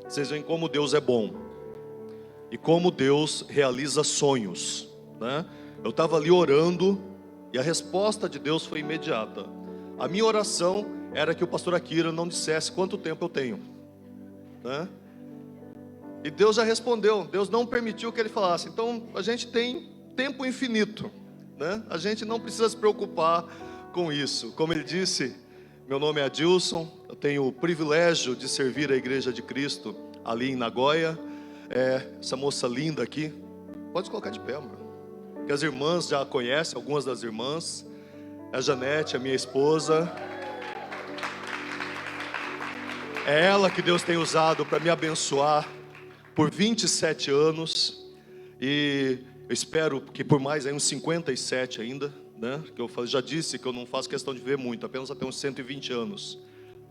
vocês veem como Deus é bom e como Deus realiza sonhos, né? Eu estava ali orando e a resposta de Deus foi imediata. A minha oração era que o pastor Akira não dissesse quanto tempo eu tenho, né? E Deus já respondeu. Deus não permitiu que ele falasse. Então a gente tem tempo infinito, né? A gente não precisa se preocupar com isso. Como ele disse, meu nome é Adilson, eu tenho o privilégio de servir a Igreja de Cristo ali em Nagoya. Essa moça linda aqui, pode colocar de pé, amor, que as irmãs já conhecem, algumas das irmãs. A Janete, a minha esposa. É ela que Deus tem usado para me abençoar por 27 anos. E eu espero que por mais aí uns 57 ainda, né? Que eu já disse que eu não faço questão de ver muito, apenas até uns 120 anos,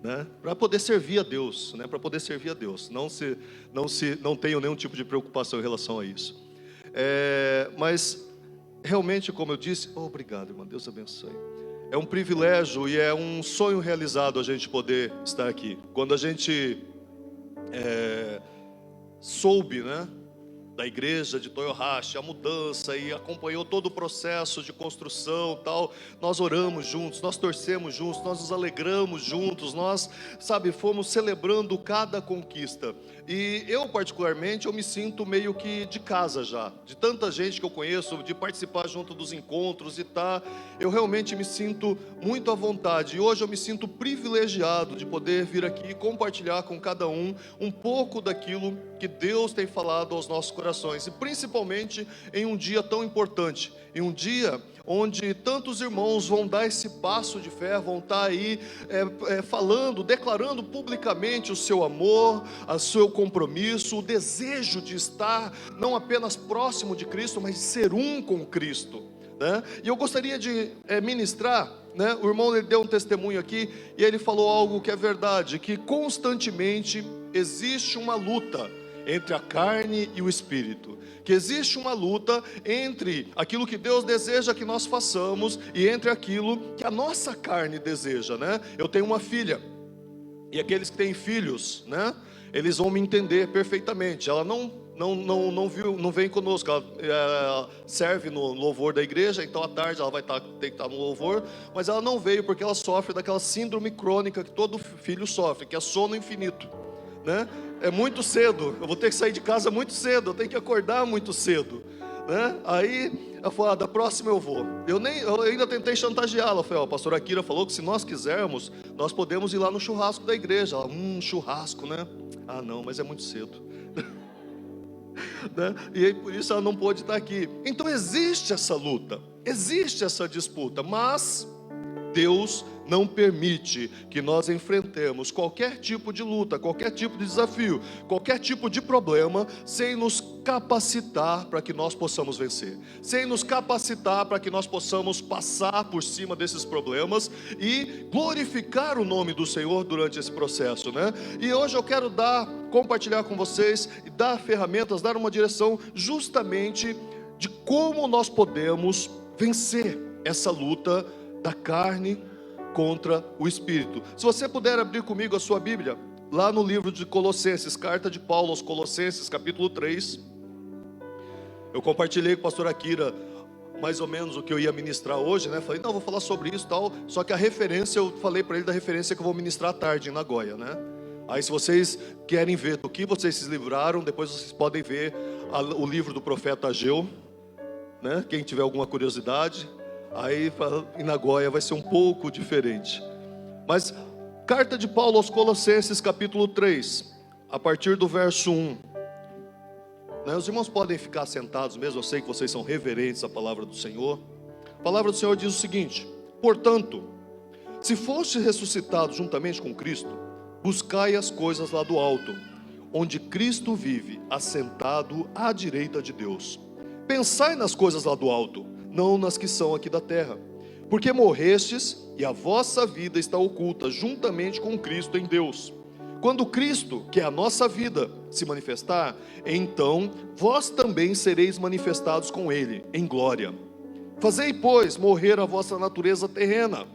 né? Para poder servir a Deus, né? Para poder servir a Deus. Não tenho nenhum tipo de preocupação em relação a isso. Mas realmente, como eu disse, obrigado, irmão, Deus abençoe. É um privilégio e é um sonho realizado a gente poder estar aqui. Quando a gente soube, né, da igreja de Toyohashi, a mudança, e acompanhou todo o processo de construção, tal, nós oramos juntos, nós torcemos juntos, nós nos alegramos juntos, nós, fomos celebrando cada conquista. E eu particularmente, eu me sinto meio que de casa já, de tanta gente que eu conheço, de participar junto dos encontros e tá, eu realmente me sinto muito à vontade. E hoje eu me sinto privilegiado de poder vir aqui e compartilhar com cada um pouco daquilo que Deus tem falado aos nossos corações, e principalmente em um dia tão importante, em um dia onde tantos irmãos vão dar esse passo de fé, vão estar aí falando, declarando publicamente o seu amor, o seu compromisso, o desejo de estar não apenas próximo de Cristo, mas de ser um com Cristo, né? E eu gostaria de ministrar, né? O irmão, ele deu um testemunho aqui e ele falou algo que é verdade, que constantemente existe uma luta entre a carne e o espírito, que existe uma luta entre aquilo que Deus deseja que nós façamos e entre aquilo que a nossa carne deseja, né? Eu tenho uma filha, e aqueles que têm filhos, né, eles vão me entender perfeitamente. Ela não vem conosco, ela serve no louvor da igreja, então à tarde ela vai ter que estar no louvor, mas ela não veio porque ela sofre daquela síndrome crônica que todo filho sofre, que é sono infinito, né? É muito cedo, eu vou ter que sair de casa muito cedo, eu tenho que acordar muito cedo, né? Aí ela falou, da próxima eu vou. Eu ainda tentei chantageá-la. Eu falei, a pastora Akira falou que se nós quisermos, nós podemos ir lá no churrasco da igreja. Ela, churrasco, né? Ah não, mas é muito cedo. Né? E aí por isso ela não pôde estar aqui. Então existe essa luta, existe essa disputa, mas Deus não permite que nós enfrentemos qualquer tipo de luta, qualquer tipo de desafio, qualquer tipo de problema, sem nos capacitar para que nós possamos vencer, sem nos capacitar para que nós possamos passar por cima desses problemas e glorificar o nome do Senhor durante esse processo, né? E hoje eu quero compartilhar com vocês e dar ferramentas, dar uma direção justamente de como nós podemos vencer essa luta da carne contra o Espírito. Se você puder abrir comigo a sua Bíblia, lá no livro de Colossenses, carta de Paulo aos Colossenses, capítulo 3. Eu compartilhei com o pastor Akira mais ou menos o que eu ia ministrar hoje, né? Falei, não, vou falar sobre isso e tal, só que a referência, eu falei para ele da referência que eu vou ministrar à tarde em Nagoya, né? Aí se vocês querem ver do que vocês se livraram, depois vocês podem ver o livro do profeta Ageu, né? Quem tiver alguma curiosidade. Aí em Nagoya vai ser um pouco diferente. Mas carta de Paulo aos Colossenses, capítulo 3, a partir do verso 1, né? Os irmãos podem ficar sentados mesmo, eu sei que vocês são reverentes à palavra do Senhor. A palavra do Senhor diz o seguinte: portanto, se fostes ressuscitados juntamente com Cristo, buscai as coisas lá do alto, onde Cristo vive, assentado à direita de Deus. Pensai nas coisas lá do alto, não nas que são aqui da terra, porque morrestes e a vossa vida está oculta juntamente com Cristo em Deus. Quando Cristo, que é a nossa vida, se manifestar, então vós também sereis manifestados com Ele em glória. Fazei, pois, morrer a vossa natureza terrena,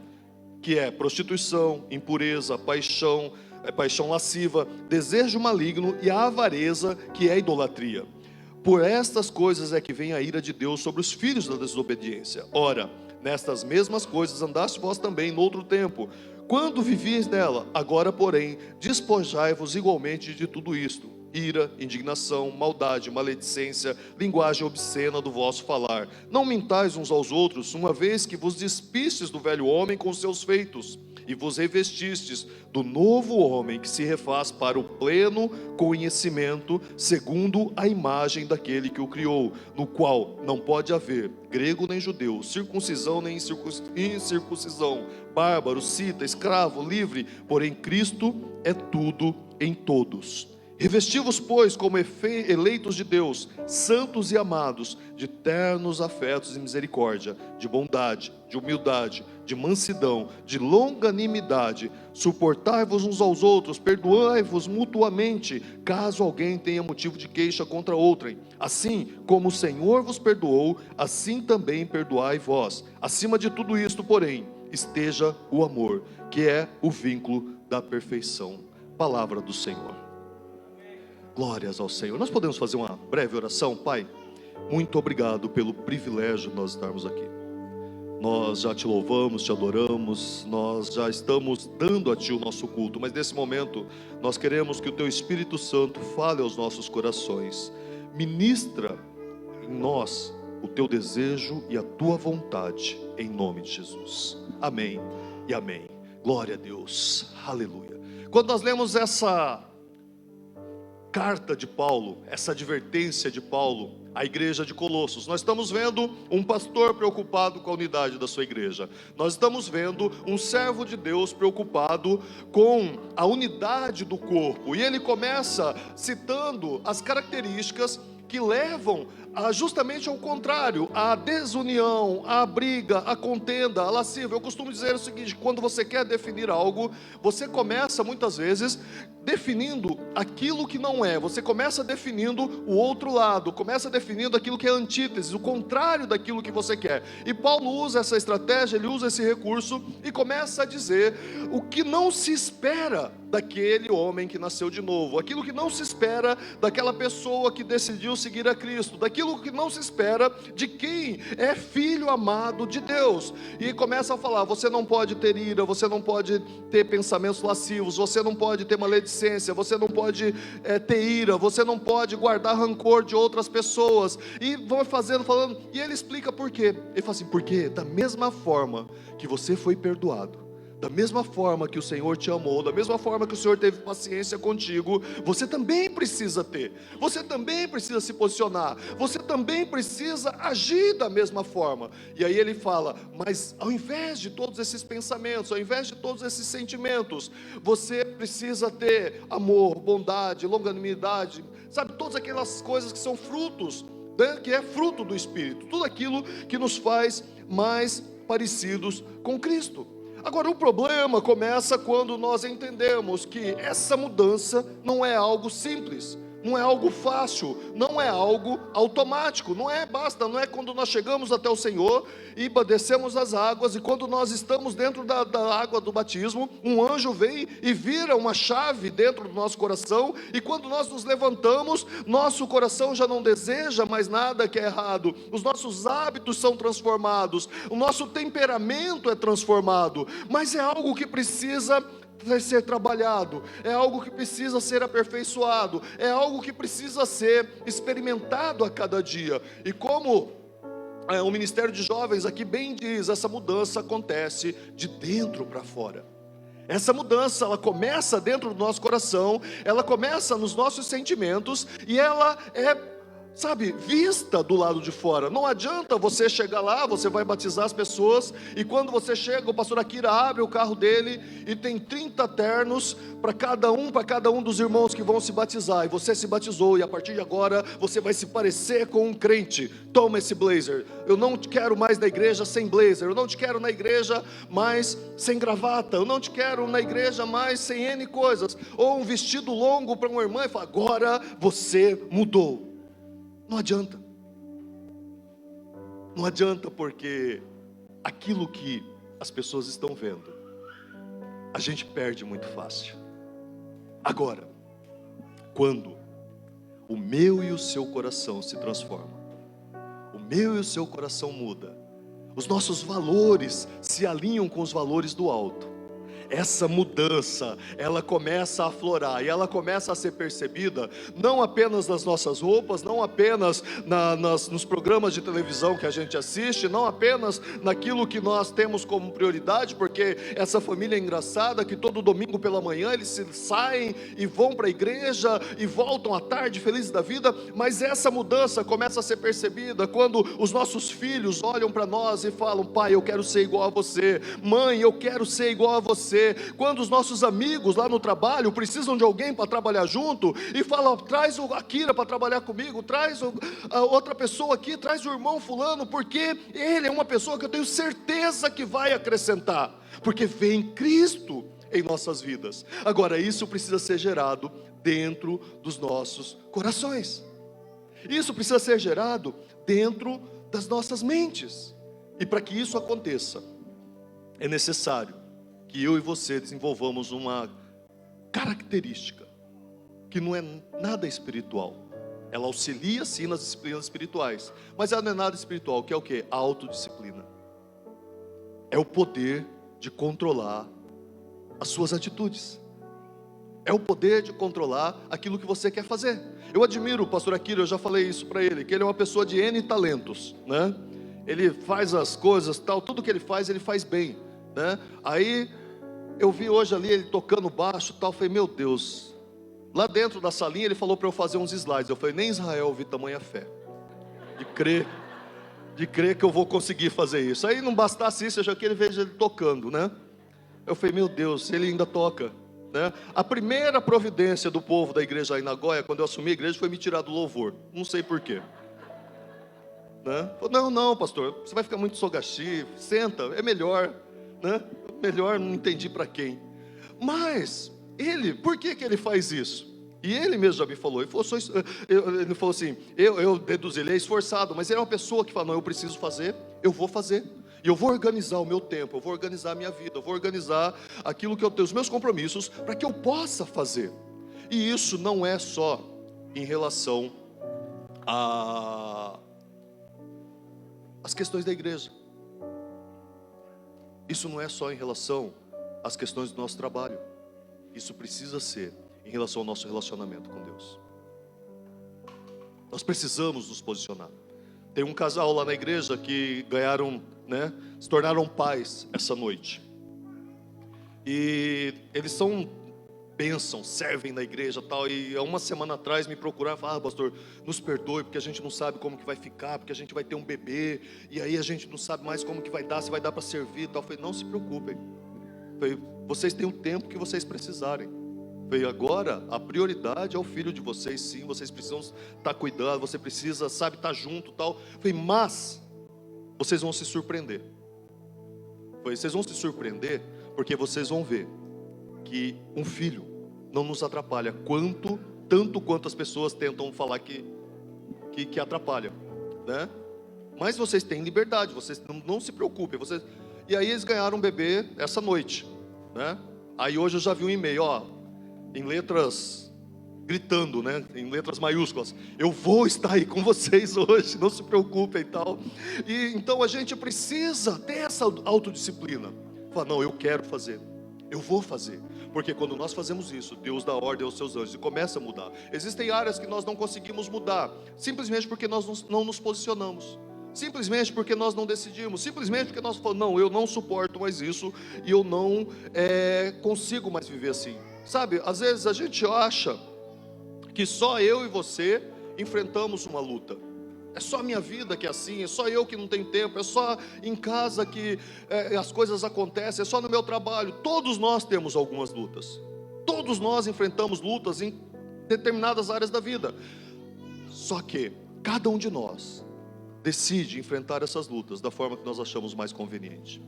que é prostituição, impureza, paixão, paixão lasciva, desejo maligno e a avareza, que é a idolatria. Por estas coisas é que vem a ira de Deus sobre os filhos da desobediência. Ora, nestas mesmas coisas andaste vós também noutro tempo, quando vivíeis nela. Agora, porém, despojai-vos igualmente de tudo isto: ira, indignação, maldade, maledicência, linguagem obscena do vosso falar. Não mintais uns aos outros, uma vez que vos despistes do velho homem com seus feitos, e vos revestistes do novo homem, que se refaz para o pleno conhecimento, segundo a imagem daquele que o criou, no qual não pode haver grego nem judeu, circuncisão nem incircuncisão, bárbaro, cita, escravo, livre, porém Cristo é tudo em todos. Revesti-vos, pois, como eleitos de Deus, santos e amados, de ternos afetos e misericórdia, de bondade, de humildade, de mansidão, de longanimidade. Suportai-vos uns aos outros, perdoai-vos mutuamente, caso alguém tenha motivo de queixa contra outrem. Assim como o Senhor vos perdoou, assim também perdoai vós. Acima de tudo isto, porém, esteja o amor, que é o vínculo da perfeição. Palavra do Senhor. Glórias ao Senhor. Nós podemos fazer uma breve oração? Pai, muito obrigado pelo privilégio de nós estarmos aqui. Nós já te louvamos, te adoramos, nós já estamos dando a ti o nosso culto, mas nesse momento nós queremos que o teu Espírito Santo fale aos nossos corações, ministra em nós o teu desejo e a tua vontade, em nome de Jesus. Amém e amém. Glória a Deus, aleluia. Quando nós lemos essa carta de Paulo, essa advertência de Paulo à igreja de Colossos, nós estamos vendo um pastor preocupado com a unidade da sua igreja. Nós estamos vendo um servo de Deus preocupado com a unidade do corpo. E ele começa citando as características que levam justamente ao contrário, a desunião, a briga, a contenda, a lascívia. Eu costumo dizer o seguinte: quando você quer definir algo, você começa muitas vezes definindo aquilo que não é, você começa definindo o outro lado, começa definindo aquilo que é antítese, o contrário daquilo que você quer. E Paulo usa essa estratégia, ele usa esse recurso e começa a dizer o que não se espera daquele homem que nasceu de novo, aquilo que não se espera daquela pessoa que decidiu seguir a Cristo, daquilo que não se espera de quem é filho amado de Deus. E começa a falar: você não pode ter ira, você não pode ter pensamentos lascivos, você não pode ter maledicência, você não pode ter ira, você não pode guardar rancor de outras pessoas. E vão falando, e ele explica por quê. Ele fala assim: porque da mesma forma que você foi perdoado, da mesma forma que o Senhor te amou, da mesma forma que o Senhor teve paciência contigo, você também precisa ter, você também precisa se posicionar, você também precisa agir da mesma forma. E aí ele fala: mas ao invés de todos esses pensamentos, ao invés de todos esses sentimentos, você precisa ter amor, bondade, longanimidade, sabe, todas aquelas coisas que são frutos, que é fruto do Espírito, tudo aquilo que nos faz mais parecidos com Cristo. Agora, o problema começa quando nós entendemos que essa mudança não é algo simples, não é algo fácil, não é algo automático, não é quando nós chegamos até o Senhor e descemos as águas, e quando nós estamos dentro da água do batismo, um anjo vem e vira uma chave dentro do nosso coração, e quando nós nos levantamos, nosso coração já não deseja mais nada que é errado, os nossos hábitos são transformados, o nosso temperamento é transformado, mas é algo que precisa ser trabalhado, é algo que precisa ser aperfeiçoado, é algo que precisa ser experimentado a cada dia. E como o Ministério de Jovens aqui bem diz, essa mudança acontece de dentro para fora. Essa mudança, ela começa dentro do nosso coração, ela começa nos nossos sentimentos, e ela é, vista do lado de fora. Não adianta você chegar lá, você vai batizar as pessoas, e quando você chega, o pastor Akira abre o carro dele e tem 30 ternos para cada um dos irmãos que vão se batizar, e você se batizou, e a partir de agora você vai se parecer com um crente. Toma esse blazer. Eu não te quero mais na igreja sem blazer, eu não te quero na igreja mais sem gravata, eu não te quero na igreja mais sem N coisas, ou um vestido longo para uma irmã, e fala: agora você mudou. Não adianta. Não adianta, porque aquilo que as pessoas estão vendo, a gente perde muito fácil. Agora, quando o meu e o seu coração se transformam, o meu e o seu coração muda, os nossos valores se alinham com os valores do alto, essa mudança, ela começa a aflorar, e ela começa a ser percebida, não apenas nas nossas roupas, não apenas nos programas de televisão que a gente assiste, não apenas naquilo que nós temos como prioridade, porque essa família é engraçada, que todo domingo pela manhã eles saem e vão para a igreja, e voltam à tarde felizes da vida, mas essa mudança começa a ser percebida, quando os nossos filhos olham para nós e falam: pai, eu quero ser igual a você, mãe, eu quero ser igual a você. Quando os nossos amigos lá no trabalho precisam de alguém para trabalhar junto, e falam: traz o Akira para trabalhar comigo, traz a outra pessoa aqui, traz o irmão fulano, porque ele é uma pessoa que eu tenho certeza que vai acrescentar, porque vem Cristo em nossas vidas. Agora, isso precisa ser gerado dentro dos nossos corações, isso precisa ser gerado dentro das nossas mentes, e para que isso aconteça, é necessário que eu e você desenvolvamos uma característica que não é nada espiritual. Ela auxilia sim nas disciplinas espirituais, mas ela não é nada espiritual, que é o quê? A autodisciplina. É o poder de controlar as suas atitudes. É o poder de controlar aquilo que você quer fazer. Eu admiro o pastor Akira, eu já falei isso para ele, que ele é uma pessoa de N talentos, né? Ele faz as coisas, tal, tudo que ele faz bem, né? Aí eu vi hoje ali ele tocando baixo, tal, falei: meu Deus. Lá dentro da salinha ele falou para eu fazer uns slides. Eu falei: nem Israel eu vi tamanha fé de crer que eu vou conseguir fazer isso. Aí não bastasse isso, eu já queria ver ele tocando, né? Eu falei: meu Deus, ele ainda toca, né? A primeira providência do povo da igreja aí na Goia, quando eu assumi a igreja, foi me tirar do louvor. Não sei porquê, né? Não, pastor, você vai ficar muito sogachi, senta, é melhor, né? Melhor, não entendi para quem. Mas ele, por que ele faz isso? E ele mesmo já me falou. Ele falou assim, eu deduzi, ele é esforçado, mas ele é uma pessoa que fala: não, eu preciso fazer, eu vou fazer, e eu vou organizar o meu tempo, eu vou organizar a minha vida, eu vou organizar aquilo que eu tenho, os meus compromissos, para que eu possa fazer. E isso não é só em relação às questões da igreja. Isso não é só em relação às questões do nosso trabalho. Isso precisa ser em relação ao nosso relacionamento com Deus. Nós precisamos nos posicionar. Tem um casal lá na igreja que ganharam, né, se tornaram pais essa noite. E eles são bênção, servem na igreja tal, e há uma semana atrás me procuraram e falaram: pastor, nos perdoe, porque a gente não sabe como que vai ficar, porque a gente vai ter um bebê, e aí a gente não sabe mais como que vai dar, se vai dar para servir tal. Eu falei: não se preocupem. Eu falei: vocês têm o tempo que vocês precisarem. Eu falei: agora a prioridade é o filho de vocês, sim, vocês precisam estar cuidando, você precisa, sabe, estar junto tal. Eu falei: mas vocês vão se surpreender. Eu falei: vocês vão se surpreender, porque vocês vão ver que um filho não nos atrapalha tanto quanto as pessoas tentam falar que atrapalha, né? Mas vocês têm liberdade, vocês não se preocupem, vocês... E aí eles ganharam um bebê essa noite, né? Aí hoje eu já vi um e-mail, em letras gritando, né? Em letras maiúsculas: eu vou estar aí com vocês hoje, não se preocupem e tal. E então a gente precisa ter essa autodisciplina. Falar: não, eu quero fazer, eu vou fazer. Porque quando nós fazemos isso, Deus dá ordem aos seus anjos e começa a mudar. Existem áreas que nós não conseguimos mudar, simplesmente porque nós não nos posicionamos, simplesmente porque nós não decidimos, simplesmente porque nós falamos: não, eu não suporto mais isso, e eu não consigo mais viver assim. Sabe, às vezes a gente acha que só eu e você enfrentamos uma luta. É só a minha vida que é assim, é só eu que não tenho tempo, é só em casa que as coisas acontecem, é só no meu trabalho. Todos nós temos algumas lutas, todos nós enfrentamos lutas em determinadas áreas da vida. Só que cada um de nós decide enfrentar essas lutas da forma que nós achamos mais conveniente.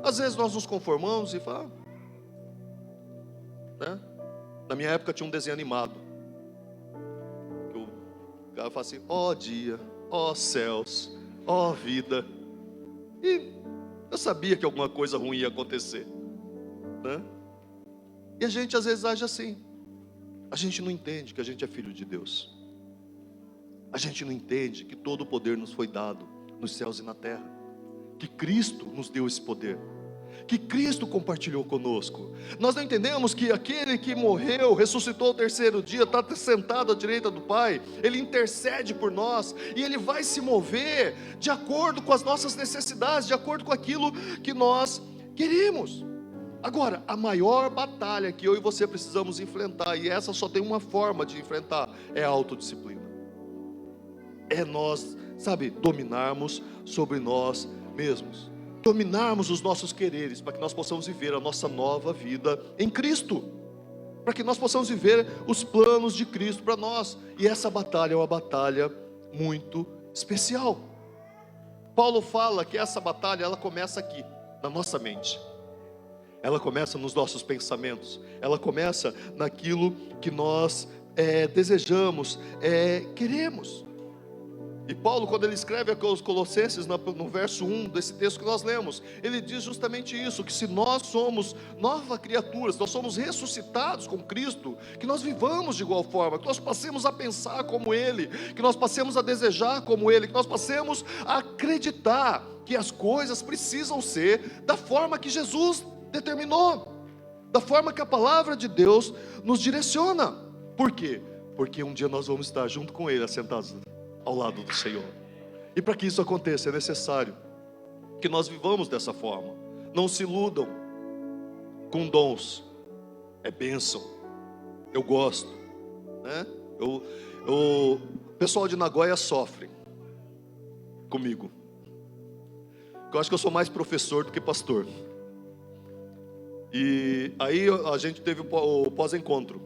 Às vezes nós nos conformamos e falamos, né? Na minha época tinha um desenho animado, eu falo assim: ó dia, ó céus, ó vida. E eu sabia que alguma coisa ruim ia acontecer, né? E a gente às vezes age assim. A gente não entende que a gente é filho de Deus. A gente não entende que todo o poder nos foi dado nos céus e na terra. Que Cristo nos deu esse poder. Que Cristo compartilhou conosco. Nós não entendemos que aquele que morreu, ressuscitou ao terceiro dia, está sentado à direita do Pai, Ele intercede por nós, e Ele vai se mover de acordo com as nossas necessidades, de acordo com aquilo que nós queremos. Agora, a maior batalha que eu e você precisamos enfrentar, e essa só tem uma forma de enfrentar, é a autodisciplina. É nós, dominarmos sobre nós mesmos. Dominarmos os nossos quereres, para que nós possamos viver a nossa nova vida em Cristo, para que nós possamos viver os planos de Cristo para nós. E essa batalha é uma batalha muito especial. Paulo fala que essa batalha, ela começa aqui, na nossa mente. Ela começa nos nossos pensamentos. Ela começa naquilo que nós desejamos, queremos. E Paulo, quando ele escreve aos Colossenses, no verso 1 desse texto que nós lemos, ele diz justamente isso, que se nós somos nova criatura, se nós somos ressuscitados com Cristo, que nós vivamos de igual forma, que nós passemos a pensar como Ele, que nós passemos a desejar como Ele, que nós passemos a acreditar que as coisas precisam ser da forma que Jesus determinou, da forma que a palavra de Deus nos direciona. Por quê? Porque um dia nós vamos estar junto com Ele, assentados ao lado do Senhor. E para que isso aconteça, é necessário que nós vivamos dessa forma. Não se iludam com dons. É bênção. Eu gosto, né? O pessoal de Nagoya sofre comigo. Eu acho que eu sou mais professor do que pastor. E aí a gente teve o pós-encontro.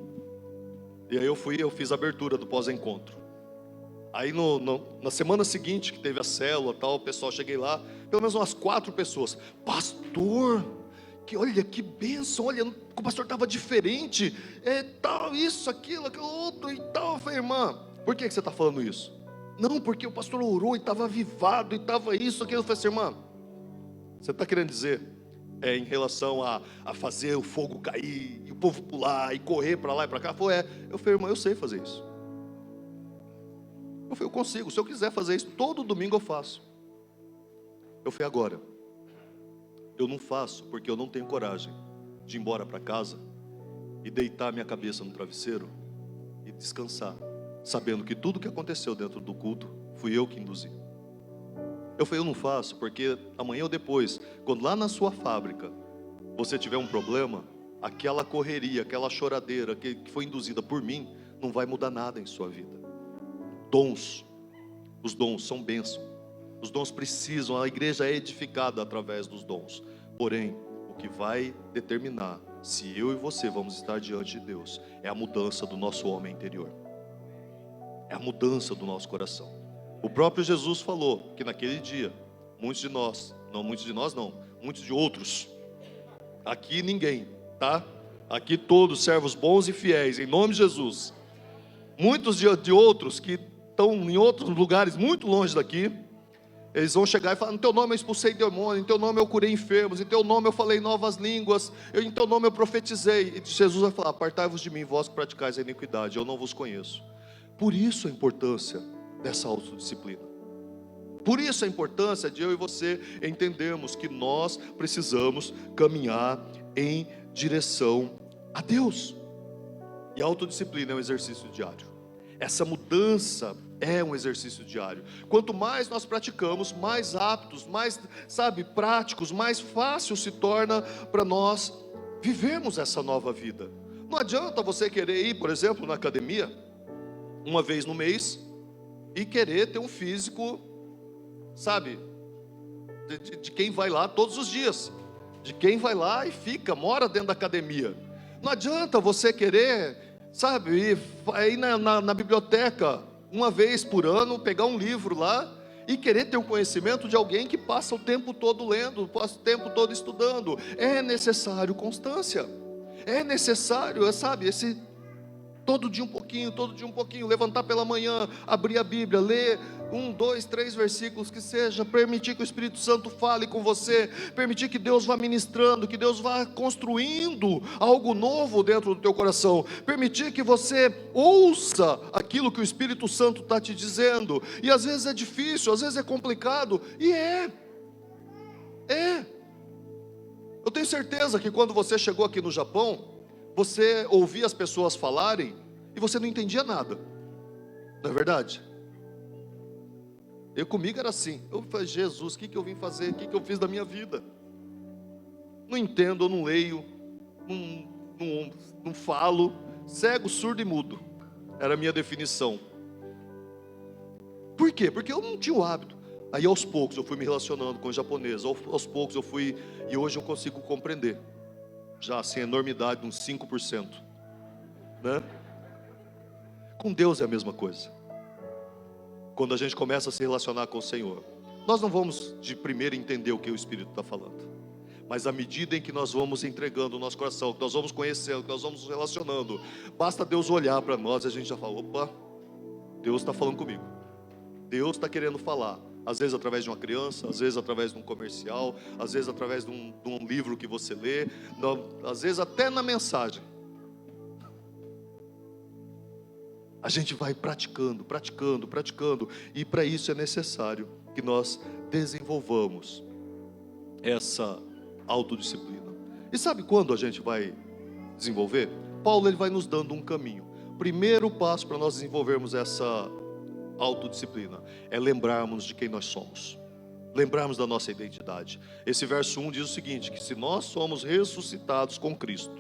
E aí eu fiz a abertura do pós-encontro. Aí na semana seguinte que teve a célula tal, o pessoal, cheguei lá, pelo menos umas 4 pessoas. Pastor, olha que bênção, olha, o pastor estava diferente, tal, isso, aquilo outro e tal. Eu falei, irmã, por que você está falando isso? Não, porque o pastor orou e estava avivado, e estava isso, aquilo. Eu falei assim, irmã, você está querendo dizer, em relação a fazer o fogo cair, e o povo pular, e correr para lá e para cá? Eu falei, irmã, eu sei fazer isso. Eu consigo, se eu quiser fazer isso, todo domingo eu faço. Eu falei, agora, eu não faço porque eu não tenho coragem de ir embora para casa e deitar minha cabeça no travesseiro e descansar, sabendo que tudo que aconteceu dentro do culto, fui eu que induzi. Eu falei, eu não faço porque amanhã ou depois, quando lá na sua fábrica, você tiver um problema, aquela correria, aquela choradeira que foi induzida por mim, não vai mudar nada em sua vida. Dons, os dons são bênção, os dons precisam, a igreja é edificada através dos dons, porém, o que vai determinar se eu e você vamos estar diante de Deus, é a mudança do nosso homem interior, é a mudança do nosso coração. O próprio Jesus falou que naquele dia, muitos de outros, aqui ninguém, tá? Aqui todos servos bons e fiéis, em nome de Jesus. Muitos de outros que estão em outros lugares muito longe daqui, eles vão chegar e falar, em teu nome eu expulsei demônio, em teu nome eu curei enfermos, em teu nome eu falei novas línguas, em teu nome eu profetizei. E Jesus vai falar, apartai-vos de mim, vós que praticais a iniquidade, eu não vos conheço. Por isso a importância dessa autodisciplina. Por isso a importância de eu e você entendermos que nós precisamos caminhar em direção a Deus. E a autodisciplina é um exercício diário. Essa mudança é um exercício diário. Quanto mais nós praticamos, mais aptos, mais, práticos, mais fácil se torna para nós vivermos essa nova vida. Não adianta você querer ir, por exemplo, na academia, uma vez no mês, e querer ter um físico, de quem vai lá todos os dias, de quem vai lá e mora dentro da academia. Não adianta você querer, ir na biblioteca uma vez por ano, pegar um livro lá e querer ter o conhecimento de alguém que passa o tempo todo lendo, passa o tempo todo estudando. É necessário constância, é necessário, Todo dia um pouquinho, levantar pela manhã, abrir a Bíblia, ler 1, 2, 3 versículos que seja, permitir que o Espírito Santo fale com você, permitir que Deus vá ministrando, que Deus vá construindo algo novo dentro do teu coração, permitir que você ouça aquilo que o Espírito Santo está te dizendo. E às vezes é difícil, às vezes é complicado, e é. Eu tenho certeza que quando você chegou aqui no Japão, você ouvia as pessoas falarem e você não entendia nada, não é verdade? Comigo era assim. Eu falei, Jesus, o que eu vim fazer? O que eu fiz da minha vida? Não entendo, eu não leio, não falo, cego, surdo e mudo. Era a minha definição. Por quê? Porque eu não tinha o hábito. Aí aos poucos eu fui me relacionando com os japoneses, aos poucos eu fui, e hoje eu consigo compreender. Já assim, a enormidade, uns 5%, né? Com Deus é a mesma coisa. Quando a gente começa a se relacionar com o Senhor, nós não vamos de primeiro entender o que o Espírito está falando, mas à medida em que nós vamos entregando o nosso coração, que nós vamos conhecendo, que nós vamos nos relacionando, basta Deus olhar para nós e a gente já fala, opa, Deus está falando comigo, Deus está querendo falar. Às vezes através de uma criança, às vezes através de um comercial, às vezes através de um livro que você lê, às vezes até na mensagem. A gente vai praticando, e para isso é necessário que nós desenvolvamos essa autodisciplina. E sabe quando a gente vai desenvolver? Paulo ele vai nos dando um caminho. Primeiro passo para nós desenvolvermos essa autodisciplina é lembrarmos de quem nós somos, lembrarmos da nossa identidade. Esse verso 1 diz o seguinte, que se nós somos ressuscitados com Cristo,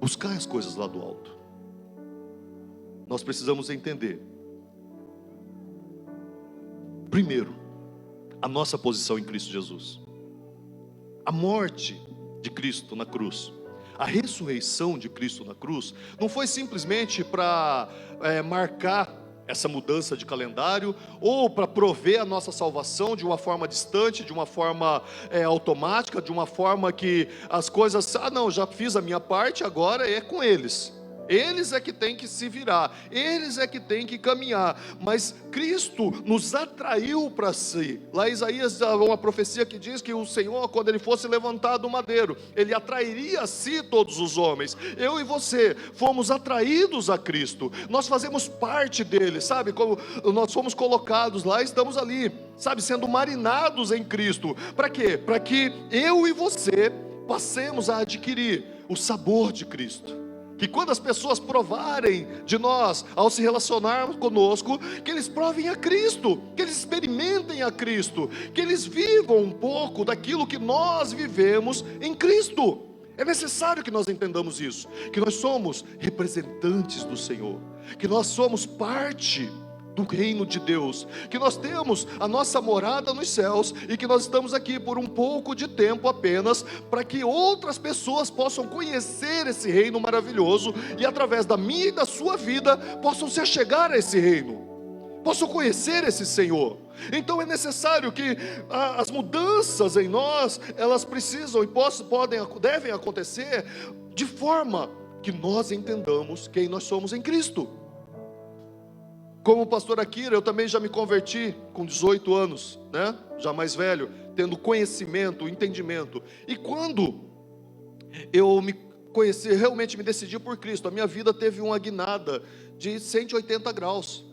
buscar as coisas lá do alto. Nós precisamos entender, primeiro, a nossa posição em Cristo Jesus, a morte de Cristo na cruz, a ressurreição de Cristo na cruz, não foi simplesmente para marcar essa mudança de calendário, ou para prover a nossa salvação de uma forma distante, de uma forma automática, de uma forma que as coisas, não, já fiz a minha parte, agora é com eles. Eles é que tem que se virar, eles é que tem que caminhar, mas Cristo nos atraiu para si. Lá em Isaías há uma profecia que diz que o Senhor, quando ele fosse levantado do madeiro, ele atrairia a si todos os homens. Eu e você fomos atraídos a Cristo, nós fazemos parte dele, sabe, como nós fomos colocados lá, estamos ali, sabe, sendo marinados em Cristo. Para quê? Para que eu e você passemos a adquirir o sabor de Cristo. Que quando as pessoas provarem de nós, ao se relacionar conosco, que eles provem a Cristo, que eles experimentem a Cristo, que eles vivam um pouco daquilo que nós vivemos em Cristo. É necessário que nós entendamos isso, que nós somos representantes do Senhor, que nós somos parte do reino de Deus, que nós temos a nossa morada nos céus e que nós estamos aqui por um pouco de tempo apenas, para que outras pessoas possam conhecer esse reino maravilhoso e através da minha e da sua vida possam se achegar a esse reino, possam conhecer esse Senhor. Então é necessário que as mudanças em nós, elas precisam e devem acontecer de forma que nós entendamos quem nós somos em Cristo. Como o pastor Akira, eu também já me converti com 18 anos, né? Já mais velho, tendo conhecimento, entendimento. E quando eu me conheci, realmente me decidi por Cristo, a minha vida teve uma guinada de 180 graus.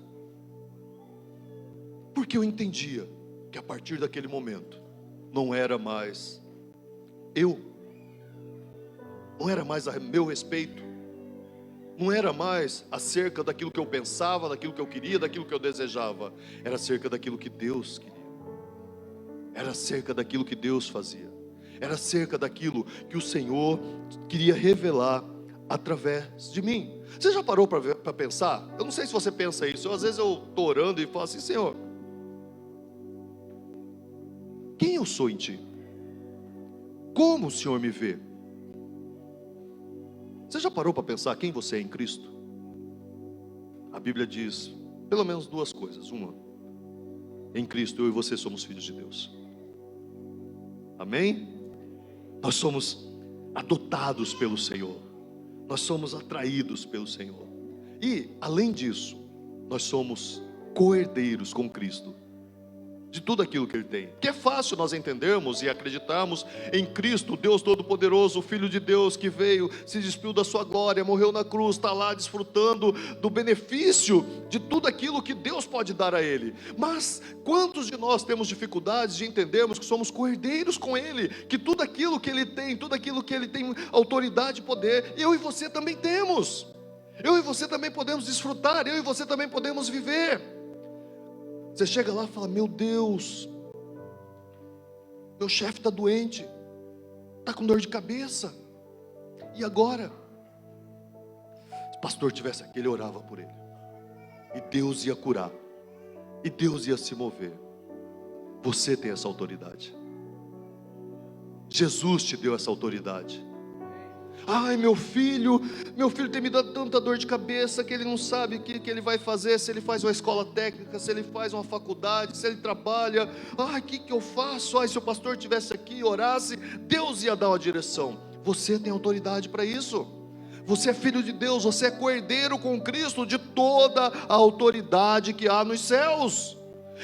Porque eu entendia que a partir daquele momento, não era mais eu, não era mais a meu respeito, não era mais acerca daquilo que eu pensava, daquilo que eu queria, daquilo que eu desejava. Era acerca daquilo que Deus queria. Era acerca daquilo que Deus fazia. Era acerca daquilo que o Senhor queria revelar através de mim. Você já parou para pensar? Eu não sei se você pensa isso. Às vezes eu estou orando e falo assim, Senhor, quem eu sou em Ti? Como o Senhor me vê? Você já parou para pensar quem você é em Cristo? A Bíblia diz pelo menos duas coisas. Uma, em Cristo eu e você somos filhos de Deus. Amém? Nós somos adotados pelo Senhor. Nós somos atraídos pelo Senhor. E, além disso, nós somos co-herdeiros com Cristo de tudo aquilo que Ele tem. Que é fácil nós entendermos e acreditarmos em Cristo, Deus Todo-Poderoso, o Filho de Deus que veio, se despiu da sua glória, morreu na cruz, está lá desfrutando do benefício de tudo aquilo que Deus pode dar a Ele. Mas quantos de nós temos dificuldades de entendermos que somos co-herdeiros com Ele, que tudo aquilo que Ele tem, tudo aquilo que Ele tem autoridade e poder, eu e você também temos. Eu e você também podemos desfrutar, eu e você também podemos viver. Você chega lá e fala: meu Deus, meu chefe está doente, está com dor de cabeça, e agora? Se o pastor tivesse aqui, ele orava por ele, e Deus ia curar, e Deus ia se mover. Você tem essa autoridade, Jesus te deu essa autoridade. Ai, meu filho tem me dado tanta dor de cabeça que ele não sabe o que ele vai fazer, se ele faz uma escola técnica, se ele faz uma faculdade, se ele trabalha. Ai, o que eu faço? Ai, se o pastor estivesse aqui e orasse, Deus ia dar uma direção. Você tem autoridade para isso. Você é filho de Deus, você é co-herdeiro com Cristo de toda a autoridade que há nos céus.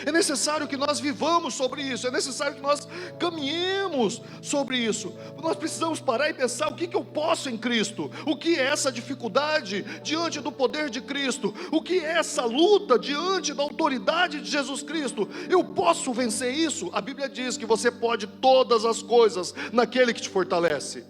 É necessário que nós vivamos sobre isso, é necessário que nós caminhemos sobre isso. Nós precisamos parar e pensar: o que eu posso em Cristo? O que é essa dificuldade diante do poder de Cristo? O que é essa luta diante da autoridade de Jesus Cristo? Eu posso vencer isso? A Bíblia diz que você pode todas as coisas naquele que te fortalece.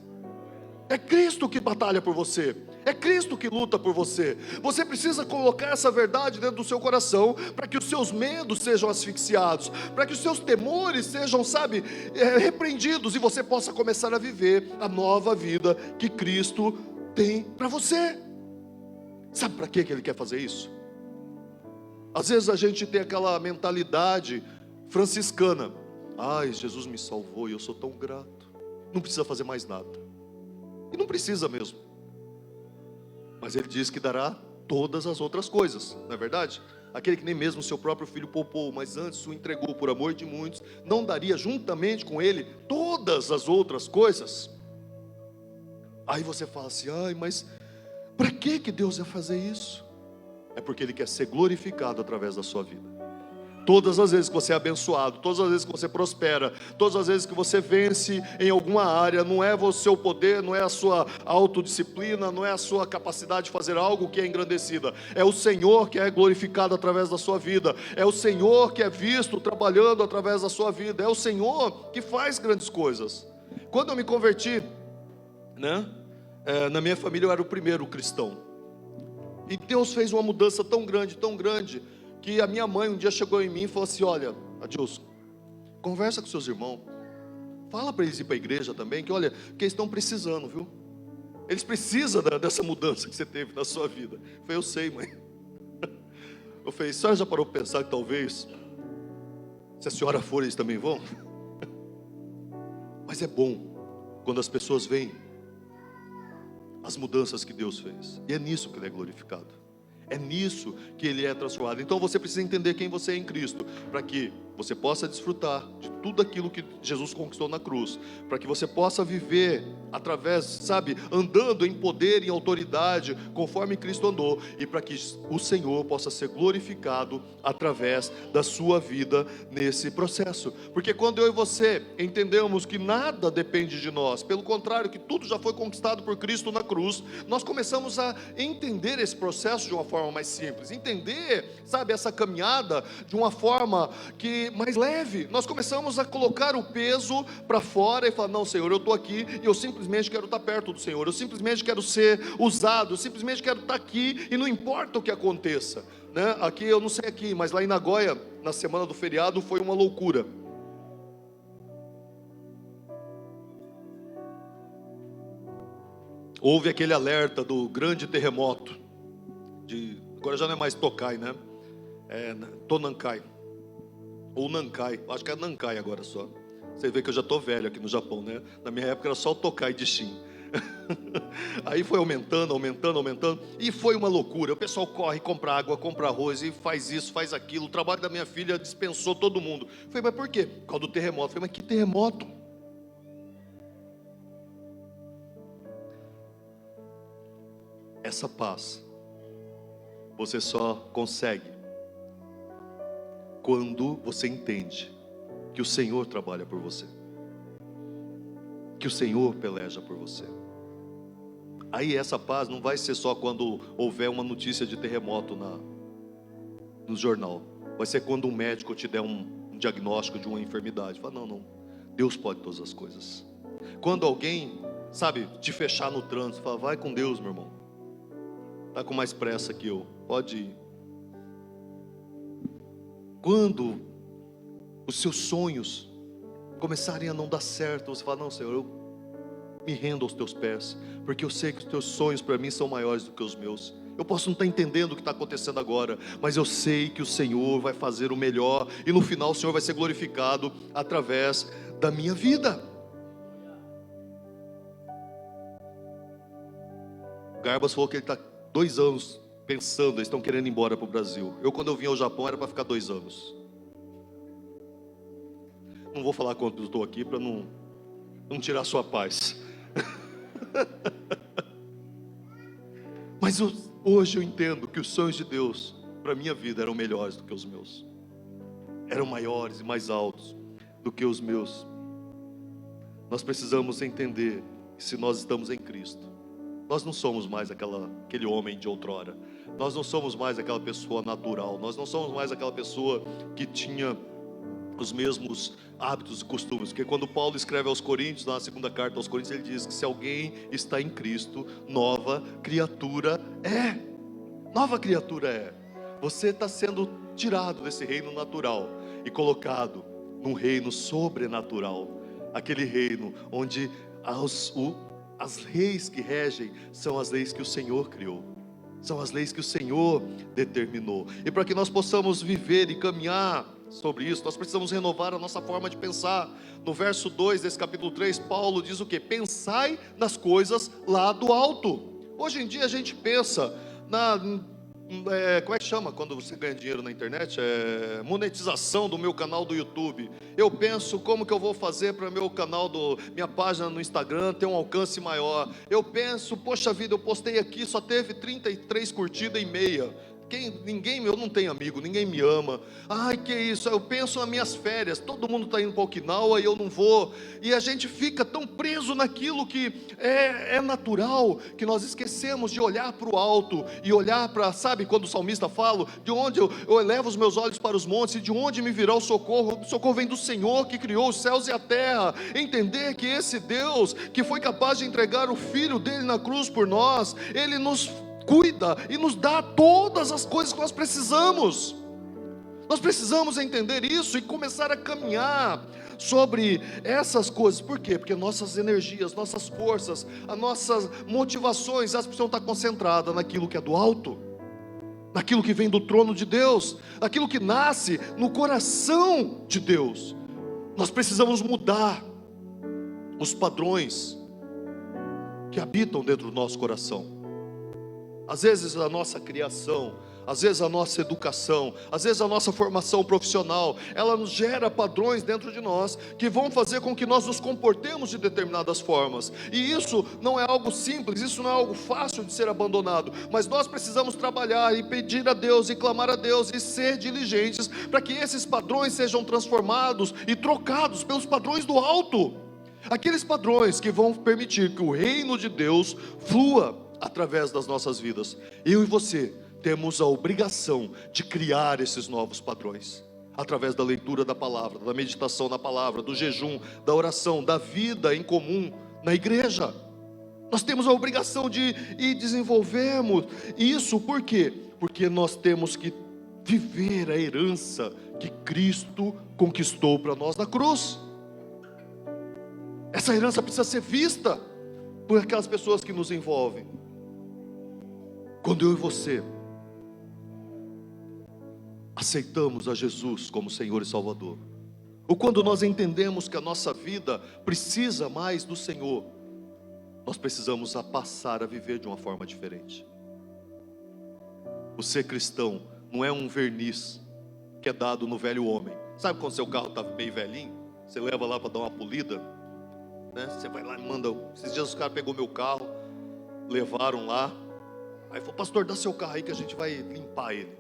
É Cristo que batalha por você, é Cristo que luta por você. Você precisa colocar essa verdade dentro do seu coração, para que os seus medos sejam asfixiados, para que os seus temores sejam, repreendidos, e você possa começar a viver a nova vida que Cristo tem para você. Sabe para que Ele quer fazer isso? Às vezes a gente tem aquela mentalidade franciscana: ai, Jesus me salvou e eu sou tão grato, não precisa fazer mais nada. E não precisa mesmo. Mas Ele diz que dará todas as outras coisas, não é verdade? Aquele que nem mesmo seu próprio filho poupou, mas antes o entregou por amor de muitos, não daria juntamente com Ele todas as outras coisas? Aí você fala assim: ai, mas para que Deus ia fazer isso? É porque Ele quer ser glorificado através da sua vida. Todas as vezes que você é abençoado, todas as vezes que você prospera, todas as vezes que você vence em alguma área, não é o seu poder, não é a sua autodisciplina, não é a sua capacidade de fazer algo que é engrandecida. É o Senhor que é glorificado através da sua vida. É o Senhor que é visto trabalhando através da sua vida. É o Senhor que faz grandes coisas. Quando eu me converti, na minha família eu era o primeiro cristão. E Deus fez uma mudança tão grande, que a minha mãe um dia chegou em mim e falou assim: olha, Adilson, conversa com seus irmãos, fala para eles ir para a igreja também, que olha, que eles estão precisando, viu? Eles precisam dessa mudança que você teve na sua vida. Eu falei: eu sei, mãe. Eu falei: a senhora já parou para pensar que talvez, se a senhora for, eles também vão? Mas é bom quando as pessoas veem as mudanças que Deus fez, e é nisso que Ele é glorificado. É nisso que Ele é transformado. Então você precisa entender quem você é em Cristo, para que você possa desfrutar de tudo aquilo que Jesus conquistou na cruz, para que você possa viver através, andando em poder e autoridade, conforme Cristo andou, e para que o Senhor possa ser glorificado através da sua vida nesse processo. Porque quando eu e você entendemos que nada depende de nós, pelo contrário, que tudo já foi conquistado por Cristo na cruz, nós começamos a entender esse processo de uma forma mais simples, entender, essa caminhada de uma forma mais leve. Nós começamos a colocar o peso para fora e falar: não, Senhor, eu estou aqui e eu simplesmente quero estar perto do Senhor, eu simplesmente quero ser usado, eu simplesmente quero estar aqui e não importa o que aconteça, Aqui, eu não sei aqui, mas lá em Nagoya, na semana do feriado, foi uma loucura. Houve aquele alerta do grande terremoto, agora já não é mais Tokai, é Tonankai, ou Nankai, acho que é Nankai agora só. Você vê que eu já estou velho aqui no Japão, Na minha época era só o Tokai de Shin. Aí foi aumentando, e foi uma loucura. O pessoal corre, compra água, compra arroz, e faz isso, faz aquilo. O trabalho da minha filha dispensou todo mundo. Eu falei: mas por quê? Por causa do terremoto. Eu falei: mas que terremoto? essa paz você só consegue quando você entende que o Senhor trabalha por você, que o Senhor peleja por você. Aí essa paz não vai ser só quando houver uma notícia de terremoto no jornal. Vai ser quando um médico te der um diagnóstico de uma enfermidade. Fala, não, Deus pode todas as coisas. Quando alguém, sabe, te fechar no trânsito, fala, vai com Deus, meu irmão. Está com mais pressa que eu, pode ir. Quando os seus sonhos começarem a não dar certo, você fala, não, Senhor, eu me rendo aos teus pés, porque eu sei que os teus sonhos para mim são maiores do que os meus. Eu posso não estar entendendo o que está acontecendo agora, mas eu sei que o Senhor vai fazer o melhor, e no final o Senhor vai ser glorificado através da minha vida. O Garbas falou que ele está 2 anos pensando, eles estão querendo ir embora para o Brasil. Quando eu vim ao Japão era para ficar 2 anos. Não vou falar quanto eu estou aqui para não tirar a sua paz. Mas hoje eu entendo que os sonhos de Deus para a minha vida eram melhores do que os meus, eram maiores e mais altos do que os meus. Nós precisamos entender que se nós estamos em Cristo, nós não somos mais aquele homem de outrora, nós não somos mais aquela pessoa natural, nós não somos mais aquela pessoa que tinha os mesmos hábitos e costumes. Porque quando Paulo escreve aos Coríntios, na segunda carta aos Coríntios, ele diz que se alguém está em Cristo, nova criatura é. Nova criatura é. Você está sendo tirado desse reino natural e colocado num reino sobrenatural. Aquele reino onde as leis que regem são as leis que o Senhor criou, são as leis que o Senhor determinou. E para que nós possamos viver e caminhar sobre isso, nós precisamos renovar a nossa forma de pensar. No verso 2 desse capítulo 3, Paulo diz o quê? Pensai nas coisas lá do alto. Hoje em dia a gente pensa como é que chama quando você ganha dinheiro na internet? Monetização do meu canal do YouTube. Eu penso como que eu vou fazer para meu canal, minha página no Instagram ter um alcance maior. Eu penso, poxa vida, eu postei aqui, só teve 33 curtidas e meia. Eu não tenho amigo, ninguém me ama. Ai, que isso, eu penso nas minhas férias, todo mundo está indo para Okinawa e eu não vou. E a gente fica tão preso naquilo que é natural, que nós esquecemos de olhar para o alto e olhar para, sabe, quando o salmista fala, de onde eu elevo os meus olhos para os montes, e de onde me virá o socorro vem do Senhor que criou os céus e a terra. Entender que esse Deus que foi capaz de entregar o Filho dele na cruz por nós, Ele nos cuida e nos dá todas as coisas que nós precisamos. Nós precisamos entender isso e começar a caminhar sobre essas coisas. Por quê? Porque nossas energias, nossas forças, as nossas motivações, elas precisam estar concentradas naquilo que é do alto, naquilo que vem do trono de Deus, aquilo que nasce no coração de Deus. Nós precisamos mudar os padrões que habitam dentro do nosso coração. Às vezes a nossa criação, às vezes a nossa educação, às vezes a nossa formação profissional, ela nos gera padrões dentro de nós, que vão fazer com que nós nos comportemos de determinadas formas. E isso não é algo simples, isso não é algo fácil de ser abandonado, mas nós precisamos trabalhar e pedir a Deus e clamar a Deus e ser diligentes, para que esses padrões sejam transformados e trocados pelos padrões do alto. Aqueles padrões que vão permitir que o reino de Deus flua através das nossas vidas. Eu e você temos a obrigação de criar esses novos padrões, através da leitura da palavra, da meditação na palavra, do jejum, da oração, da vida em comum na igreja. Nós temos a obrigação de ir desenvolvermos isso. Por quê? Porque nós temos que viver a herança que Cristo conquistou para nós na cruz. Essa herança precisa ser vista por aquelas pessoas que nos envolvem. Quando eu e você aceitamos a Jesus como Senhor e Salvador, ou quando nós entendemos que a nossa vida precisa mais do Senhor, nós precisamos passar a viver de uma forma diferente. O ser cristão não é um verniz que é dado no velho homem. Sabe quando seu carro está meio velhinho, você leva lá para dar uma polida, né? Você vai lá e manda. Esses dias os caras pegou meu carro, levaram lá, Aí falou: pastor, dá seu carro aí que a gente vai limpar ele,